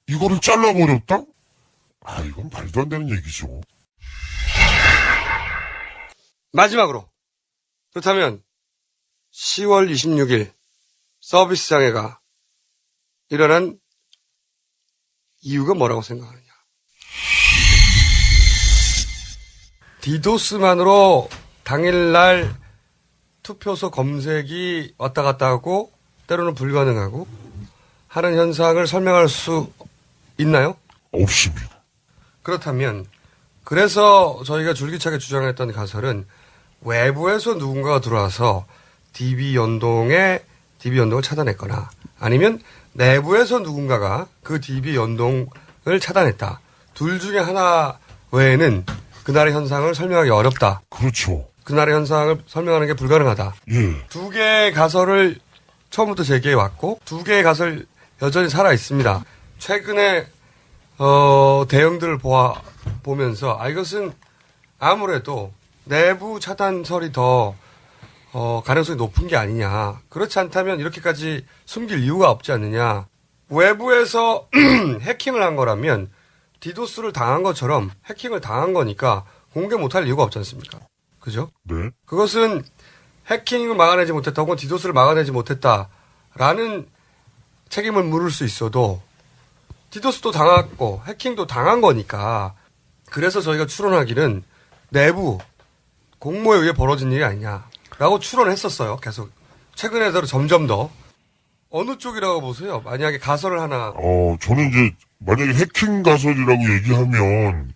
이거를 잘라버렸다? 이건 말도 안 되는 얘기죠. 마지막으로. 그렇다면 10월 26일 서비스 장애가 일어난 이유가 뭐라고 생각하느냐. 디도스만으로 당일날 투표소 검색이 왔다 갔다 하고 때로는 불가능하고 하는 현상을 설명할 수 있나요? 없습니다. 그렇다면 그래서 저희가 줄기차게 주장했던 가설은 외부에서 누군가가 들어와서 DB 연동에 DB 연동을 차단했거나 아니면 내부에서 누군가가 그 DB 연동을 차단했다. 둘 중에 하나 외에는 그날의 현상을 설명하기 어렵다. 그렇죠. 그날의 현상을 설명하는 게 불가능하다. 예. 두 개의 가설을 처음부터 제기해 왔고 두 개의 가설 여전히 살아 있습니다. 최근에 대응들을 보면서 이것은 아무래도 내부 차단설이 더 가능성이 높은 게 아니냐. 그렇지 않다면 이렇게까지 숨길 이유가 없지 않느냐. 외부에서 해킹을 한 거라면 디도스를 당한 것처럼 해킹을 당한 거니까 공개 못할 이유가 없지 않습니까? 그죠? 네. 그것은 해킹을 막아내지 못했다 혹은 디도스를 막아내지 못했다라는 책임을 물을 수 있어도 디도스도 당했고 해킹도 당한 거니까 그래서 저희가 추론하기는 내부 공모에 의해 벌어진 일이 아니냐라고 추론했었어요. 계속 최근에 들어 점점 더 어느 쪽이라고 보세요? 만약에 가설을 하나 저는 이제 만약에 해킹 가설이라고 얘기하면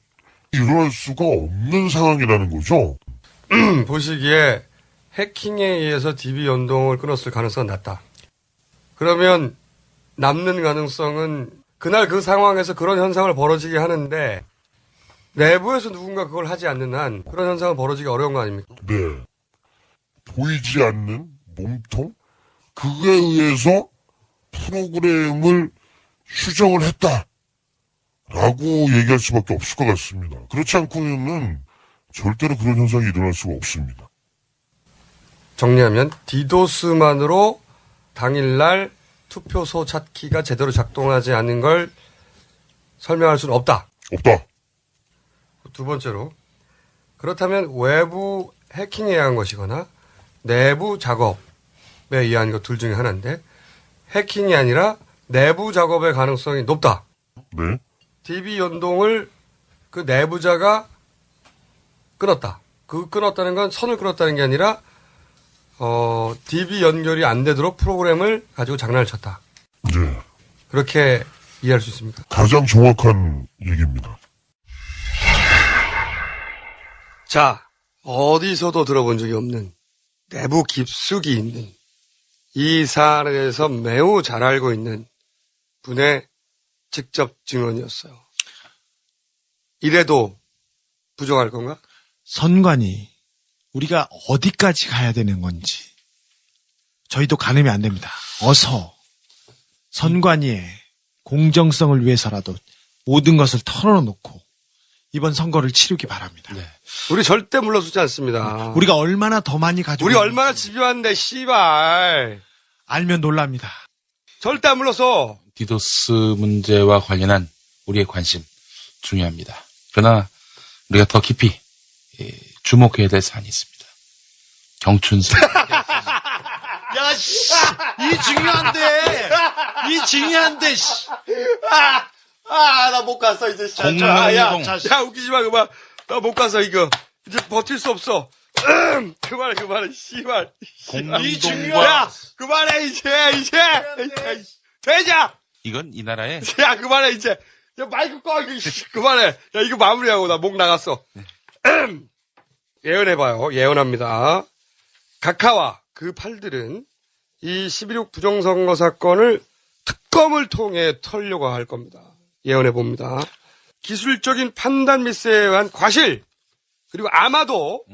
일어날 수가 없는 상황이라는 거죠. 보시기에 해킹에 의해서 DB 연동을 끊었을 가능성은 낮다. 그러면 남는 가능성은 그날 그 상황에서 그런 현상을 벌어지게 하는데 내부에서 누군가 그걸 하지 않는 한 그런 현상은 벌어지기 어려운 거 아닙니까? 네. 보이지 않는 몸통? 그에 의해서 프로그램을 수정을 했다. 라고 얘기할 수밖에 없을 것 같습니다. 그렇지 않고는 절대로 그런 현상이 일어날 수가 없습니다. 정리하면 디도스만으로 당일날 투표소 찾기가 제대로 작동하지 않는 걸 설명할 수는 없다. 없다. 두 번째로 그렇다면 외부 해킹에 의한 것이거나 내부 작업에 의한 것 둘 중에 하나인데 해킹이 아니라 내부 작업의 가능성이 높다. 네. DB 연동을 그 내부자가 끊었다. 그 끊었다는 건 선을 끊었다는 게 아니라 DB 연결이 안 되도록 프로그램을 가지고 장난을 쳤다. 네. 그렇게 이해할 수 있습니까? 가장 정확한 얘기입니다. 자, 어디서도 들어본 적이 없는 내부 깊숙이 있는 이 사안에 대해서 매우 잘 알고 있는 분의 직접 증언이었어요. 이래도 부족할 건가? 선관위 우리가 어디까지 가야 되는 건지 저희도 가늠이 안 됩니다. 어서 선관위의 공정성을 위해서라도 모든 것을 털어놓고 이번 선거를 치르기 바랍니다. 네. 우리 절대 물러서지 않습니다. 우리가 얼마나 더 많이 가지고 우리 얼마나 집요한데 씨발. 알면 놀랍니다. 절대 안 물러서. 디도스 문제와 관련한 우리의 관심 중요합니다. 그러나 우리가 더 깊이 주목해야 될 사안이 있습니다. 경춘선. 야, 씨! 이 중요한데, 씨! 나 못 갔어, 이제. 야, 웃기지 마, 그만. 나 못 가서, 이거. 이제 버틸 수 없어. 그만해, 씨발. 이 중요한. 그만해, 이제. 되자! 이건 이 나라의. 야, 그만해, 이제. 야, 마이크 꺼, 이거. 그만해. 야, 이거 마무리하고 나 목 나갔어. 예언해봐요. 예언합니다. 각하와 그 팔들은 이 11.6 부정선거 사건을 특검을 통해 털려고 할 겁니다. 예언해봅니다. 기술적인 판단 미스에 의한 과실, 그리고 아마도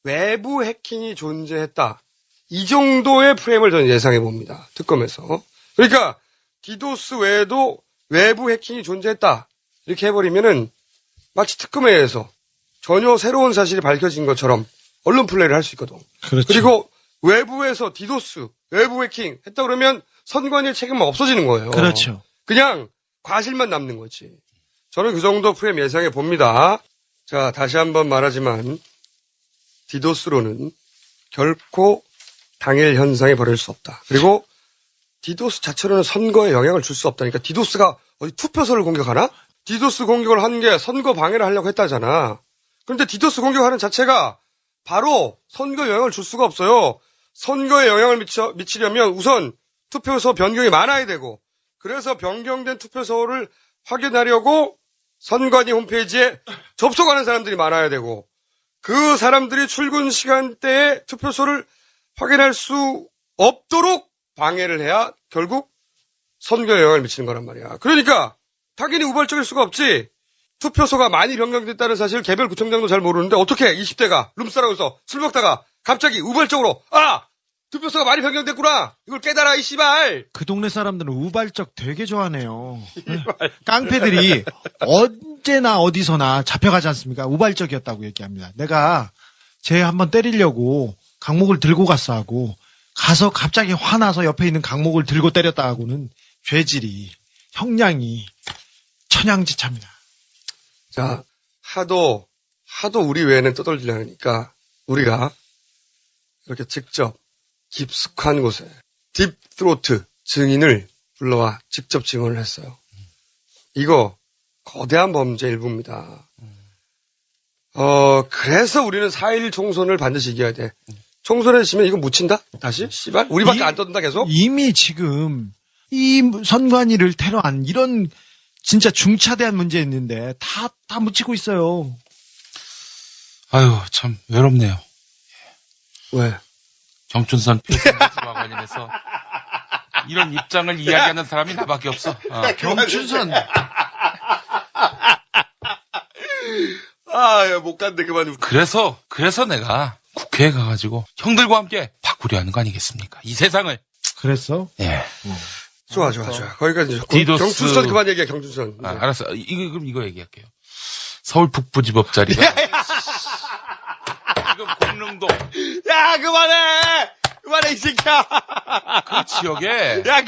외부 해킹이 존재했다. 이 정도의 프레임을 저는 예상해봅니다. 특검에서. 그러니까 디도스 외에도 외부 해킹이 존재했다. 이렇게 해버리면은 마치 특검에 의해서 전혀 새로운 사실이 밝혀진 것처럼 언론 플레이를 할 수 있거든. 그렇죠. 그리고 외부에서 디도스, 외부 해킹 했다 그러면 선관위의 책임은 없어지는 거예요. 그렇죠. 그냥 과실만 남는 거지. 저는 그 정도 프레임 예상해 봅니다. 자, 다시 한번 말하지만 디도스로는 결코 당일 현상이 벌어질 수 없다. 그리고 디도스 자체로는 선거에 영향을 줄 수 없다니까. 디도스가 어디 투표소를 공격하나? 디도스 공격을 한 게 선거 방해를 하려고 했다잖아. 그런데 디도스 공격하는 자체가 바로 선거에 영향을 줄 수가 없어요. 선거에 영향을 미치려면 우선 투표소 변경이 많아야 되고, 그래서 변경된 투표소를 확인하려고 선관위 홈페이지에 접속하는 사람들이 많아야 되고, 그 사람들이 출근 시간대에 투표소를 확인할 수 없도록 방해를 해야 결국 선거에 영향을 미치는 거란 말이야. 그러니까 당연히 우발적일 수가 없지. 투표소가 많이 변경됐다는 사실 개별 구청장도 잘 모르는데 어떻게 20대가 룸싸라고서 술 먹다가 갑자기 우발적으로 투표소가 많이 변경됐구나. 이걸 깨달아 이 씨발. 그 동네 사람들은 우발적 되게 좋아하네요. 깡패들이 언제나 어디서나 잡혀가지 않습니까? 우발적이었다고 얘기합니다. 내가 쟤 한번 때리려고 강목을 들고 갔어 하고 가서 갑자기 화나서 옆에 있는 강목을 들고 때렸다 하고는 죄질이 형량이 천양지차입니다. 자, 하도 우리 외에는 떠돌리려니까 우리가 이렇게 직접 깊숙한 곳에 딥트로트 증인을 불러와 직접 증언을 했어요. 이거 거대한 범죄 일부입니다. 그래서 우리는 4.1 총선을 반드시 이겨야 돼. 총선에 지면 이거 묻힌다? 다시? 씨발? 우리밖에 안 떴는다 계속? 이미 지금 이 선관위를 테러한 이런 진짜 중차대한 문제 있는데 다 묻히고 있어요. 아유, 참 외롭네요. 왜? 정춘선 표창과 관련해서 이런 입장을 이야기하는 사람이 나밖에 없어. 정춘선. 야, 못 간대, 그만. 그래서 내가 국회에 가가지고 형들과 함께 바꾸려 하는 거 아니겠습니까? 이 세상을. 그랬어? 예. 좋아. 거기까지. 디도스. 경춘선 그만 얘기해, 경춘선. 알았어. 그럼 이거 얘기할게요. 서울 북부지법 자리가. 지금 공릉동. 야, 그만해, 이 새끼야. 그 지역에. 야,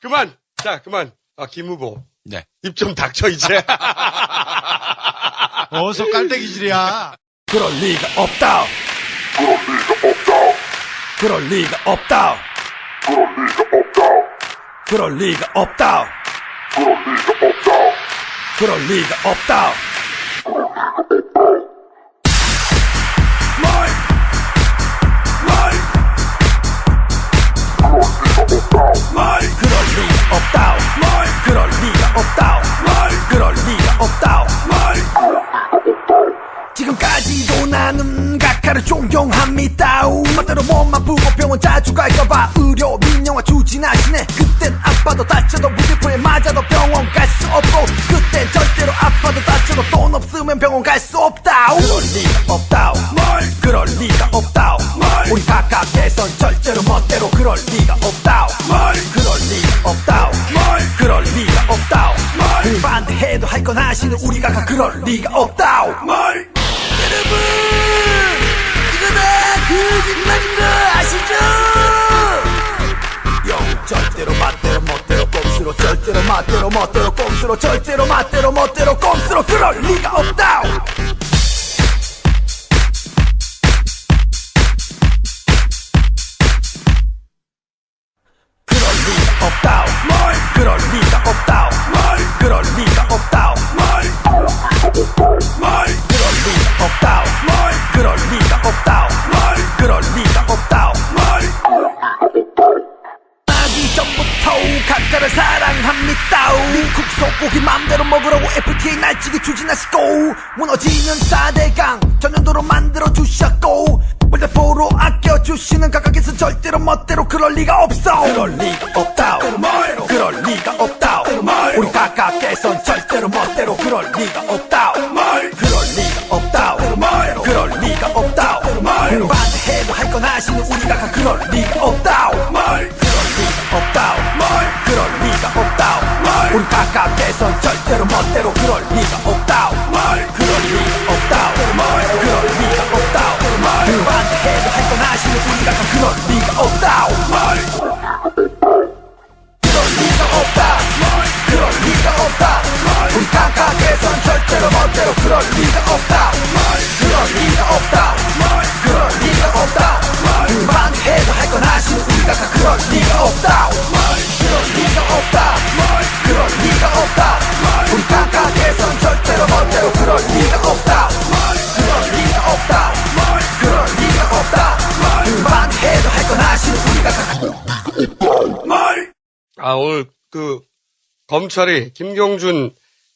그만. 자, 그만. 김 후보. 네. 입 좀 닥쳐, 이제. 어서 깔때기질이야. 그럴 리가 없다. 그럴 리가 없다. 그럴 리가 없다. 그럴 리가 없다. 그럴 리가 없다. 그럴 리가 없다. 그럴 리가 없다. 지금까지도 나는 각하를 존경합니다. 멋대로 몸만 푸고 병원 자주 갈까봐 의료 민영화 추진하시네. 그땐 아파도 다쳐도 무대포에 맞아도 병원 갈 수 없고, 그땐 절대로 아파도 다쳐도 돈 없으면 병원 갈 수 없다. 그럴 리가 없다. 그럴 리가 없다. 우리 각하께선 절대로 멋대로 그럴 리가 없다. 그럴 리가 없다. 그럴 리가 없다. 반대해도 할 건 하시는 우리 각하 그럴 리가 없다. 여러분, 이거 다 거짓말인 거 아시죠? 절대로 맞대로 멋대로 꼼수로, 절대로 맞대로 멋대로 꼼수로, 절대로 맞대로 멋대로 꼼수로 그럴 리가 없다. 그럴 리가 없다. 그럴 리가 없다. 그럴 리가 없다. 그럴 리가 없다. 그럴 리가 없다. 그럴 리가 없다. 나기 전부터 각자를 사랑합니다. 미국 소고기 맘대로 먹으라고 FTA 날치기 추진하시고, 무너지는 4대강 전년도로 만들어 주셨고, 물대포로 아껴주시는 각각에서 절대로 멋대로 그럴 리가 없어. 그럴 리가 없다. 그럴 리가 없다. 우리 각각에선 절대로 멋대로 그럴 리가 없다. 그럴 리가 없다. 그럴 리가 없다. 반대해도 할 건 하시는 우리 각각 그럴 리가 없다. 그럴 리가 없다. 그럴 리가 없다. 우리 각각에선 절대로 멋대로 그럴 리가 없다. 그럴 리가 없다. 그럴 리가 없다. 반대해도 할 건 하시는 우리 각각 그럴 리가 없다. 그럴 리가 없다. 그럴 리가 없다. 우리 각각에선 절대로 멋대로 그럴 리가 없다. 그럴 리가 없다. 그럴 리가 없다. 반대해도 할 건 하시는 우리 각각 그럴 리가 없다. 그럴 리가 없다. 그럴 리가 없다. 우리 각각에선 절대로 멋대로 그럴 리가 없다. 그럴 리가 없다. 그럴 리가 없다. 반대해도 할 건 하시는 우리 각각. 오늘 검찰이 김경준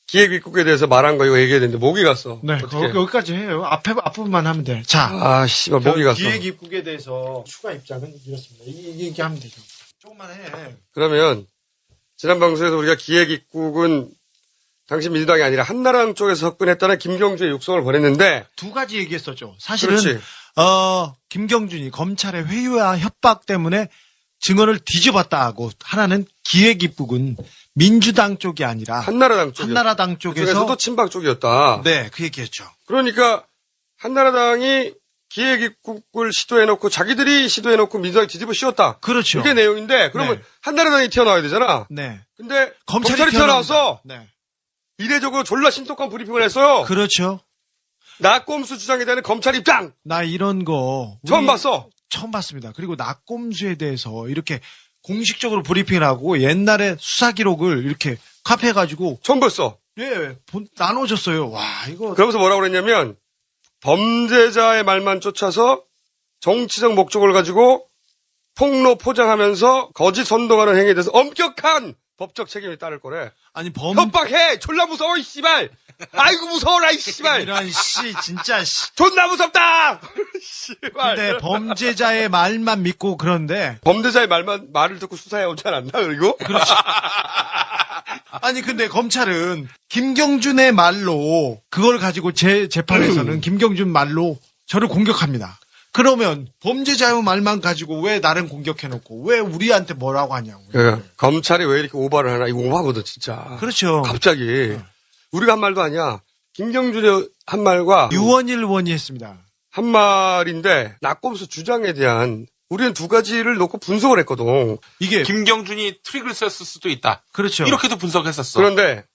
기획입국에 대해서 말한 거 이거 얘기해야 되는데 목이 갔어. 네, 여기까지 해요. 앞부분만 하면 돼. 자. 아, 씨발, 목이 갔어. 기획입국에 대해서 추가 입장은 이렇습니다. 이 얘기하면 되죠. 조금만 해. 그러면, 지난 방송에서 우리가 기획입국은 당시 민주당이 아니라 한나라당 쪽에서 접근했다는 김경준의 육성을 보냈는데. 두 가지 얘기했었죠. 사실은, 그렇지. 김경준이 검찰의 회유와 협박 때문에 증언을 뒤집었다고 하나는 기획입국은 민주당 쪽이 아니라 한나라당 쪽에서 그중에서도 친박 쪽이었다. 네, 그 얘기했죠. 그러니까 한나라당이 기획입국을 시도해놓고 자기들이 시도해놓고 민주당이 뒤집어 씌웠다. 그렇죠. 이게 내용인데 그러면 네. 한나라당이 튀어나와야 되잖아. 네. 근데 검찰이 튀어나와서 네. 이례적으로 졸라 신속한 브리핑을 했어요. 그렇죠. 낙곰수 주장에 대한 검찰 입장. 나 이런 거 처음 봤어. 처음 봤습니다. 그리고 낙곰수에 대해서 이렇게 공식적으로 브리핑을 하고 옛날에 수사 기록을 이렇게 카피해가지고 처음 봤어. 예, 나눠줬어요. 와, 이거. 그러면서 뭐라고 그랬냐면 범죄자의 말만 쫓아서 정치적 목적을 가지고 폭로 포장하면서 거짓 선동하는 행위에 대해서 엄격한 법적 책임이 따를 거래. 아니 협박해. 졸라 무서워 이 씨발. 아이고 무서워라 이 씨발. 이런 진짜 존나 무섭다. 씨발. 근데 범죄자의 말만 믿고 그런데 범죄자의 말을 듣고 수사해 오지 않았나 그리고? 그렇지. 아니 근데 검찰은 김경준의 말로 그걸 가지고 재판에서는 김경준 말로 저를 공격합니다. 그러면 범죄자의 말만 가지고 왜 나를 공격해놓고 왜 우리한테 뭐라고 하냐고. 그러니까 검찰이 왜 이렇게 오바를 하나? 이거 오바거든 진짜. 그렇죠. 갑자기 우리가 한 말도 아니야. 김경준이 한 말과 유원일 의원이 했습니다. 한 말인데 낙곰수 주장에 대한 우리는 두 가지를 놓고 분석을 했거든. 이게 김경준이 트릭을 썼을 수도 있다. 그렇죠. 이렇게도 분석했었어. 그런데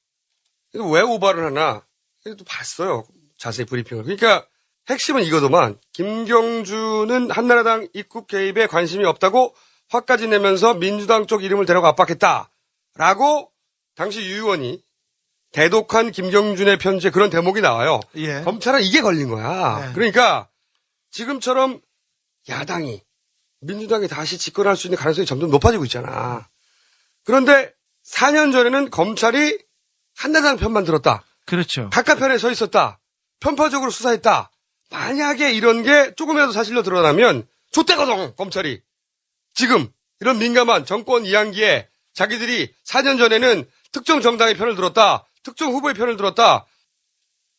왜 오바를 하나? 또 봤어요. 자세히 브리핑을. 그러니까 핵심은 이거더만 김경준은 한나라당 입국 개입에 관심이 없다고 화까지 내면서 민주당 쪽 이름을 대라고 압박했다라고 당시 유 의원이 대독한 김경준의 편지에 그런 대목이 나와요. 예. 검찰은 이게 걸린 거야. 네. 그러니까 지금처럼 야당이 민주당이 다시 집권할 수 있는 가능성이 점점 높아지고 있잖아. 그런데 4년 전에는 검찰이 한나라당 편만 들었다. 그렇죠. 각각 편에 서 있었다. 편파적으로 수사했다. 만약에 이런 게 조금이라도 사실로 드러나면 좆대거든 검찰이. 지금 이런 민감한 정권 이양기에 자기들이 4년 전에는 특정 정당의 편을 들었다. 특정 후보의 편을 들었다.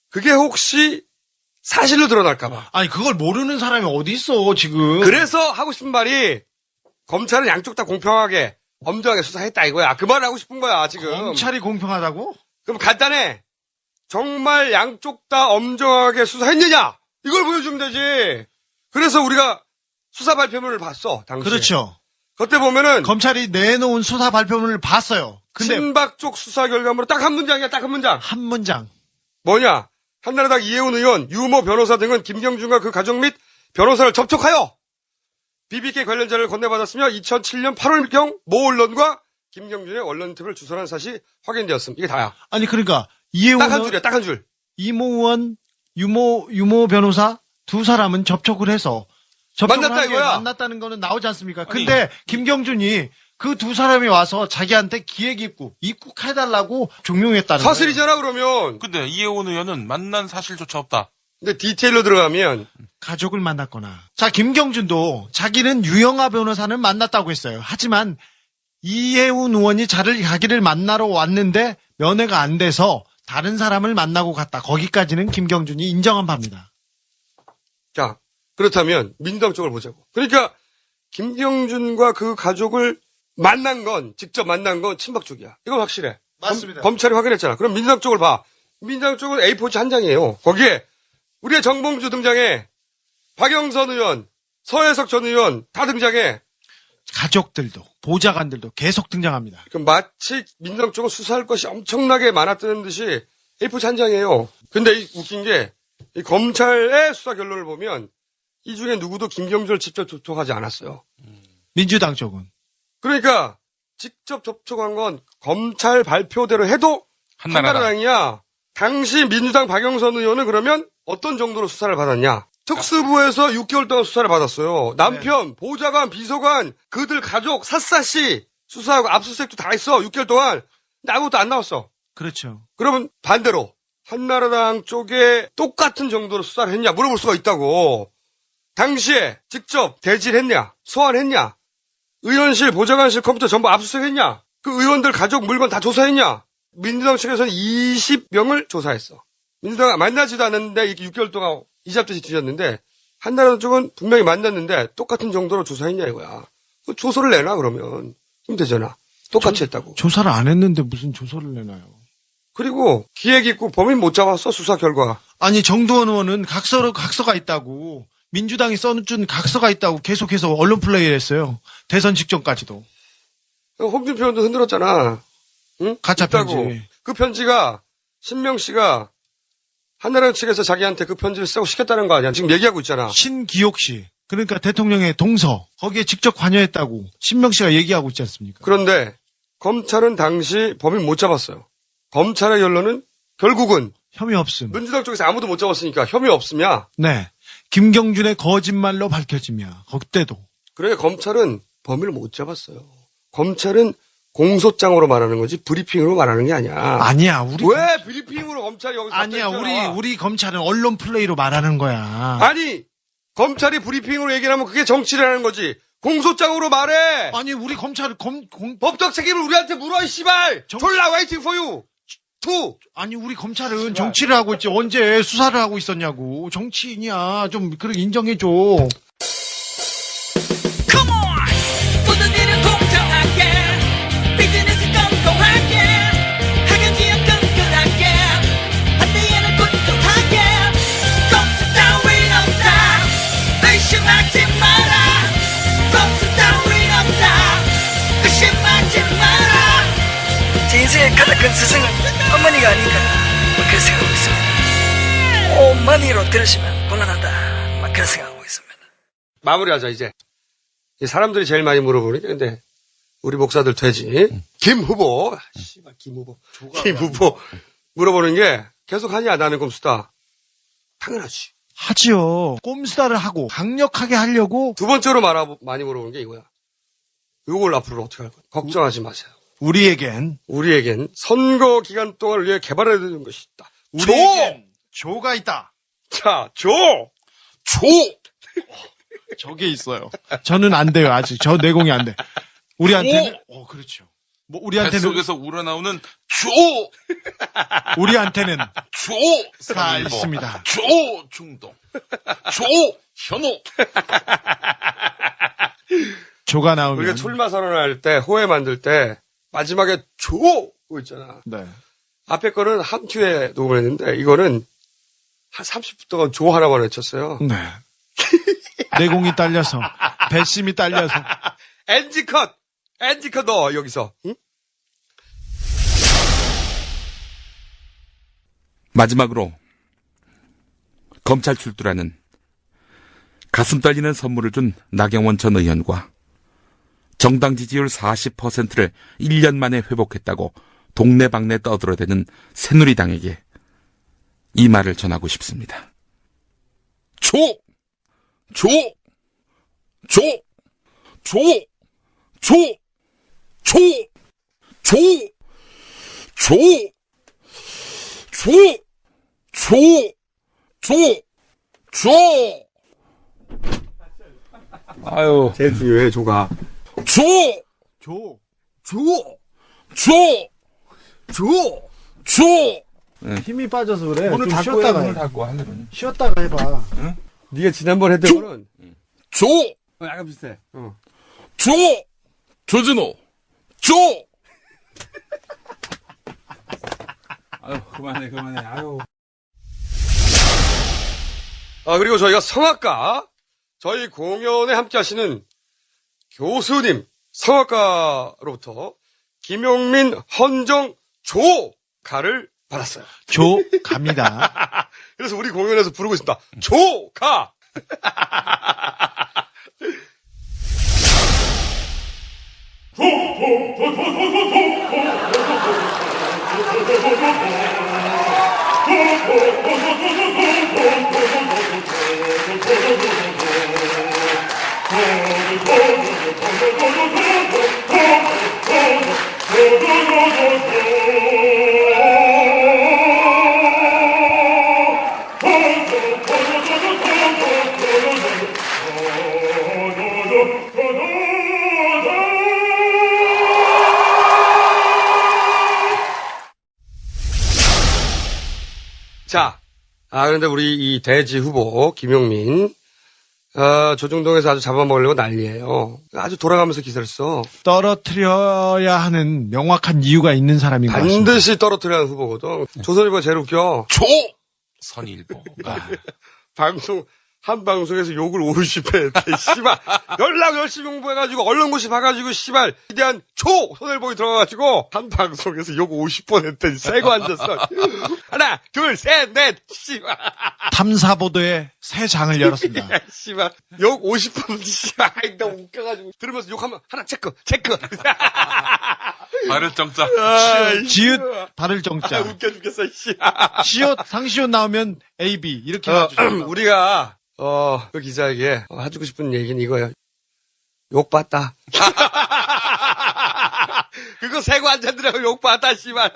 그게 혹시 사실로 드러날까봐. 아니 그걸 모르는 사람이 어디 있어 지금. 그래서 하고 싶은 말이 검찰은 양쪽 다 공평하게 엄정하게 수사했다 이거야. 그 말을 하고 싶은 거야 지금. 검찰이 공평하다고? 그럼 간단해. 정말 양쪽 다 엄정하게 수사했느냐? 이걸 보여주면 되지. 그래서 우리가 수사 발표문을 봤어, 당시에. 그렇죠. 그때 보면은 검찰이 내놓은 수사 발표문을 봤어요. 근데 친박 쪽 수사 결과물은 딱 한 문장이야, 딱 한 문장. 한 문장. 뭐냐? 한나라당 이혜훈 의원, 유모 변호사 등은 김경준과 그 가족 및 변호사를 접촉하여 BBK 관련자를 건네받았으며 2007년 8월경 모 언론과 김경준의 언론 팁을 주선한 사실이 확인되었음. 이게 다야. 아니 그러니까 이혜훈 딱 한 줄이야, 딱 한 줄. 이모 의원, 유모 변호사 두 사람은 접촉을 해서 만났다 이거야. 만났다는 거는 나오지 않습니까? 근데 김경준이 그 두 사람이 와서 자기한테 입국해달라고 종용했다는 사실이잖아 그러면. 근데 이혜원 의원은 만난 사실조차 없다. 근데 디테일로 들어가면 가족을 만났거나. 자, 김경준도 자기는 유영아 변호사는 만났다고 했어요. 하지만 이혜훈 의원이 자기를 만나러 왔는데 면회가 안 돼서 다른 사람을 만나고 갔다. 거기까지는 김경준이 인정한 바입니다. 자, 그렇다면 민주당 쪽을 보자고. 그러니까 김경준과 그 가족을 직접 만난 건 친박 쪽이야. 이건 확실해. 맞습니다. 검찰이 확인했잖아. 그럼 민주당 쪽을 봐. 민주당 쪽은 A4지 한 장이에요. 거기에 우리의 정봉주 등장해. 박영선 의원, 서혜석 전 의원 다 등장해. 가족들도 보좌관들도 계속 등장합니다. 그럼 마치 민주당 쪽은 수사할 것이 엄청나게 많았다는 듯이 A4지 한 장이에요. 근데 웃긴 게 이 검찰의 수사 결론을 보면 이 중에 누구도 김경준을 직접 접촉하지 않았어요. 민주당 쪽은. 그러니까 직접 접촉한 건 검찰 발표대로 해도 한나라당이야. 당시 민주당 박영선 의원은 그러면 어떤 정도로 수사를 받았냐? 특수부에서 6개월 동안 수사를 받았어요. 남편, 보좌관, 비서관, 그들 가족 샅샅이 수사하고 압수수색도 다 했어. 6개월 동안. 근데 아무것도 안 나왔어. 그렇죠. 그러면 반대로 한나라당 쪽에 똑같은 정도로 수사를 했냐 물어볼 수가 있다고. 당시에 직접 대질했냐, 소환했냐, 의원실, 보좌관실 컴퓨터 전부 압수수색했냐, 그 의원들 가족 물건 다 조사했냐. 민주당 측에서는 20명을 조사했어. 민주당 만나지도 않았는데 이렇게 6개월 동안 이잡듯이 뒤졌는데 한나라당 쪽은 분명히 만났는데 똑같은 정도로 조사했냐 이거야. 조서를 내놔 그러면. 그럼 되잖아. 똑같이 했다고. 조사를 안 했는데 무슨 조서를 내나요? 그리고 기획 있고 범인 못 잡았어 수사 결과. 아니 정두원 의원은 각서가 있다고 민주당이 써준 각서가 있다고 계속해서 언론 플레이를 했어요. 대선 직전까지도. 홍준표 의원도 흔들었잖아. 응? 가짜 있다고. 편지. 그 편지가 신명 씨가 한나라당 측에서 자기한테 그 편지를 쓰고 시켰다는 거 아니야. 지금 얘기하고 있잖아. 신기록 씨. 그러니까 대통령의 동서 거기에 직접 관여했다고 신명 씨가 얘기하고 있지 않습니까? 그런데 검찰은 당시 범인 못 잡았어요. 검찰의 결론은 결국은 혐의 없음. 민주당 쪽에서 아무도 못 잡았으니까 혐의 없음이야. 네. 김경준의 거짓말로 밝혀지며 그때도. 그래 검찰은 범인을 못 잡았어요. 검찰은 공소장으로 말하는 거지 브리핑으로 말하는 게 아니야. 아니야. 우리 왜 브리핑으로 검찰이 여기서 아니야. 우리 검찰은 언론 플레이로 말하는 거야. 아니 검찰이 브리핑으로 얘기를 하면 그게 정치라는 거지. 공소장으로 말해. 아니 우리 검찰은 법적 책임을 우리한테 물어 이 씨발. 졸라 waiting for you. 아니 우리 검찰은 정치를 하고 있지 언제 수사를 하고 있었냐고. 정치인이야. 좀 그렇게 인정해줘. 모든 일은 공정하게 비즈니스 꼼꼼하게 학연지연 끈끈하게 반대에는 꿋꿋하게 꼼수 따윈 없다 의심하지 마라 꼼수 따윈 없다 의심하지 마라 제 인생의 가장 큰 스승은 어머니가 아닌가 그렇게 생각하고 있습니다. 어머니로 들으시면 곤란하다 그렇게 생각하고 있습니다. 마무리하자 이제. 사람들이 제일 많이 물어보니까 근데 우리 목사들 되지. 김 후보. 씨발 김 후보 물어보는 게 계속 하냐 나는 꼼수다. 당연하지. 하지요. 꼼수다를 하고 강력하게 하려고. 두 번째로 많이 물어보는 게 이거야. 이걸 앞으로 어떻게 할 거야? 걱정하지 마세요. 우리에겐 선거 기간 동안을 위해 개발해야 되는 것이 있다. 우리에겐 조가 있다. 자, 조. 저게 있어요. 저는 안 돼요, 아직. 저 내공이 안 돼. 우리한테는, 그렇죠. 뭐, 우리한테는. 뱃속에서 우러나오는 우리한테는. 사 있습니다. 중동. 현호. 조가 나오면. 우리가 출마 선언할 때, 호에 만들 때, 마지막에 조! 고 있잖아. 네. 앞에 거는 한 큐에 녹음을 했는데, 이거는 한 30분 동안 조 하나만 외쳤어요. 네. 내공이 딸려서, 배심이 딸려서. NG컷 넣어, 여기서. 응? 마지막으로 검찰 출두라는 가슴 떨리는 선물을 준 나경원 전 의원과 정당 지지율 40%를 1년 만에 회복했다고 동네방네 떠들어대는 새누리당에게 이 말을 전하고 싶습니다. 아유. 제일 중요해, 조가. 힘이 빠져서 그래. 오늘 좀 닫고 쉬었다가 오늘 닫고 하려면. 쉬었다가 해봐. 응? 네가 지난번 했던 거는 약간 비슷해. 조진호. 아유, 그만해. 아유. 그리고 저희가 성악가, 저희 공연에 함께 하시는 교수님, 성악가로부터 김용민 헌정 조가를 받았어요. 조갑니다. 그래서 우리 공연에서 부르고 있습니다. 조가! 자, 그런데 우리 이 대지 후보, 김용민, 조중동에서 아주 잡아먹으려고 난리예요. 아주 돌아가면서 기사를 써. 떨어뜨려야 하는 명확한 이유가 있는 사람인 것 같습니다. 반드시 떨어뜨려야 하는 후보거든. 조선일보가 제일 웃겨. 선일보. 한 방송에서 욕을 50회 했대, 씨발. 연락 열심히 공부해가지고, 언론고시 봐가지고, 씨발. 위대한 조선일보에 들어가가지고, 한 방송에서 욕 50번 했더니, 새거 앉았어. 하나, 둘, 셋, 넷, 씨발. 탐사보도의 새 장을 열었습니다. 씨발. 욕 50번, 씨발. 너무 웃겨가지고. 들으면서 욕하면, 하나, 체크. 발을 정자. 지읒, 발을 정자. 웃겨 죽겠어, 씨. 시옷, 상시옷 나오면 AB. 이렇게 해가지고. 우리가, 그 기자에게 해주고 싶은 얘기는 이거예요. 욕 봤다. 그거 세고 앉았더라고, 욕 봤다, 씨발.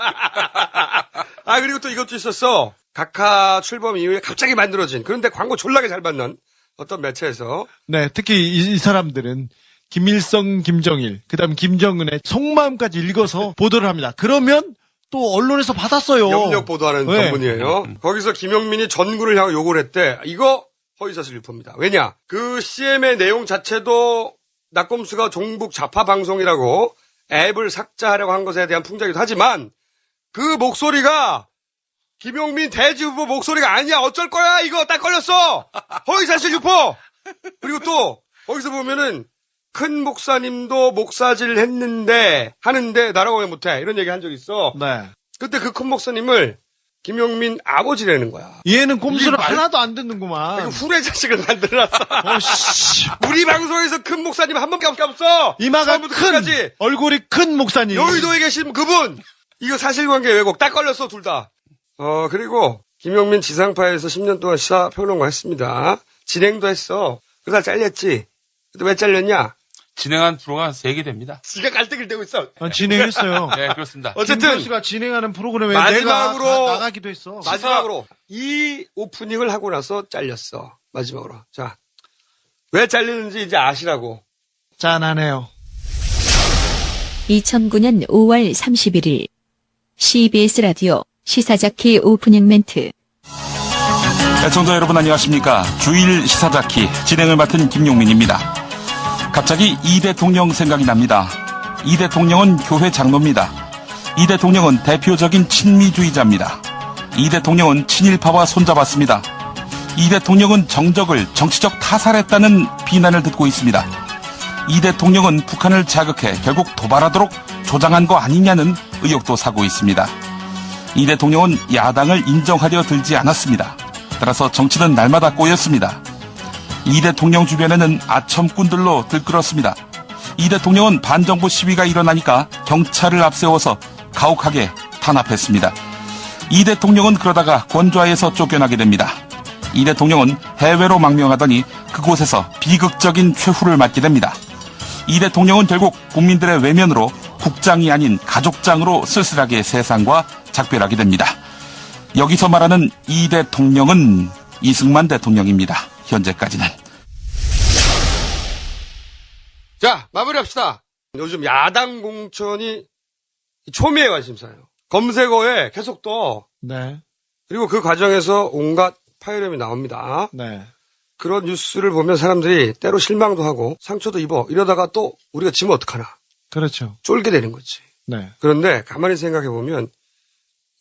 그리고 또 이것도 있었어. 각하 출범 이후에 갑자기 만들어진, 그런데 광고 졸라게 잘 받는 어떤 매체에서. 네, 특히 이 사람들은 김일성, 김정일, 그 다음 김정은의 속마음까지 읽어서 보도를 합니다. 그러면 또 언론에서 받았어요. 역력 보도하는 네. 전문이에요. 거기서 김용민이 전구를 향해 욕을 했대. 이거 허위사실 유포입니다. 왜냐? 그 CM의 내용 자체도 낙검수가 종북 좌파 방송이라고 앱을 삭제하려고 한 것에 대한 풍자기도 하지만 그 목소리가 김용민 대지 후보 목소리가 아니야. 어쩔 거야? 이거 딱 걸렸어. 허위사실 유포. 그리고 또 거기서 보면은 큰 목사님도 목사질 하는데 나라고 왜 못해? 이런 얘기 한 적 있어. 네. 그때 그 큰 목사님을 김용민 아버지라는 거야. 얘는 꼼수를 하나도 안 듣는구만. 이거 후레 자식을 만들어놨어. 우리 방송에서 큰 목사님 한 번밖에 없어. 이마가 큰, 끝까지. 얼굴이 큰 목사님. 여의도에 계신 그분. 이거 사실관계 왜곡 딱 걸렸어, 둘 다. 그리고 김용민 지상파에서 10년 동안 시사평론가 했습니다. 진행도 했어. 그러다 잘렸지. 근데 왜 잘렸냐? 진행한 프로가 3개 됩니다. 지가 갈등을 내고 있어. 진행했어요. 네, 그렇습니다. 어쨌든 김교수가 진행하는 프로그램에 마지막으로 내가 나가기도 했어. 마지막으로 이 오프닝을 하고 나서 잘렸어. 마지막으로. 자, 왜 잘리는지 이제 아시라고. 짠하네요. 2009년 5월 31일 CBS 라디오 시사자키 오프닝 멘트. 애청자 여러분 안녕하십니까. 주일 시사자키 진행을 맡은 김용민입니다. 갑자기 이 대통령 생각이 납니다. 이 대통령은 교회 장로입니다. 이 대통령은 대표적인 친미주의자입니다. 이 대통령은 친일파와 손잡았습니다. 이 대통령은 정적을 정치적 타살했다는 비난을 듣고 있습니다. 이 대통령은 북한을 자극해 결국 도발하도록 조장한 거 아니냐는 의혹도 사고 있습니다. 이 대통령은 야당을 인정하려 들지 않았습니다. 따라서 정치는 날마다 꼬였습니다. 이 대통령 주변에는 아첨꾼들로 들끓었습니다. 이 대통령은 반정부 시위가 일어나니까 경찰을 앞세워서 가혹하게 탄압했습니다. 이 대통령은 그러다가 권좌에서 쫓겨나게 됩니다. 이 대통령은 해외로 망명하더니 그곳에서 비극적인 최후를 맞게 됩니다. 이 대통령은 결국 국민들의 외면으로 국장이 아닌 가족장으로 쓸쓸하게 세상과 작별하게 됩니다. 여기서 말하는 이 대통령은 이승만 대통령입니다. 현재까지는. 자, 마무리합시다. 요즘 야당 공천이 초미의 관심사예요. 검색어에 계속 떠. 네. 그리고 그 과정에서 온갖 파열음이 나옵니다. 네. 그런 뉴스를 보면 사람들이 때로 실망도 하고 상처도 입어. 이러다가 또 우리가 지면 어떡하나. 그렇죠. 쫄게 되는 거지. 네. 그런데 가만히 생각해 보면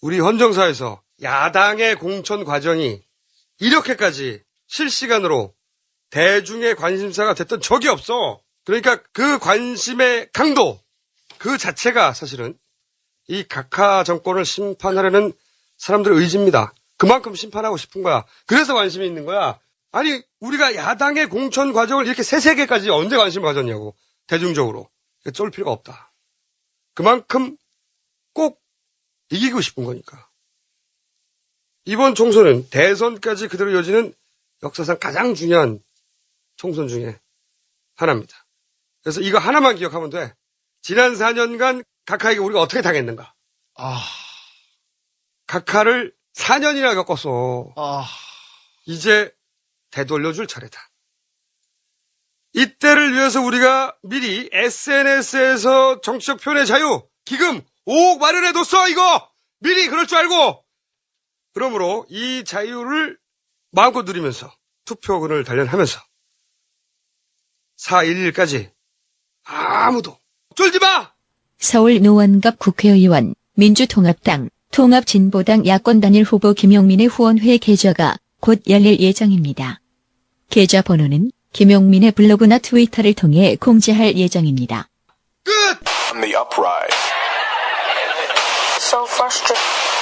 우리 헌정사에서 야당의 공천 과정이 이렇게까지 실시간으로 대중의 관심사가 됐던 적이 없어. 그러니까 그 관심의 강도 그 자체가 사실은 이 각하 정권을 심판하려는 사람들의 의지입니다. 그만큼 심판하고 싶은 거야. 그래서 관심이 있는 거야. 아니 우리가 야당의 공천 과정을 이렇게 세세개까지 언제 관심을 가졌냐고. 대중적으로. 쫄 필요가 없다. 그만큼 꼭 이기고 싶은 거니까. 이번 총선은 대선까지 그대로 이어지는 역사상 가장 중요한 총선 중에 하나입니다. 그래서 이거 하나만 기억하면 돼. 지난 4년간 각하에게 우리가 어떻게 당했는가. 각하를 4년이나 겪었어. 이제 되돌려줄 차례다. 이때를 위해서 우리가 미리 SNS에서 정치적 표현의 자유, 기금 5억 마련해뒀어, 이거! 미리 그럴 줄 알고! 그러므로 이 자유를 마음껏 누리면서 투표권을 단련하면서 4.11까지 아무도 쫄지 마! 서울 노원갑 국회의원, 민주통합당, 통합진보당 야권단일 후보 김용민의 후원회 계좌가 곧 열릴 예정입니다. 계좌 번호는 김용민의 블로그나 트위터를 통해 공지할 예정입니다. 끝! On the uprise. So frustrated.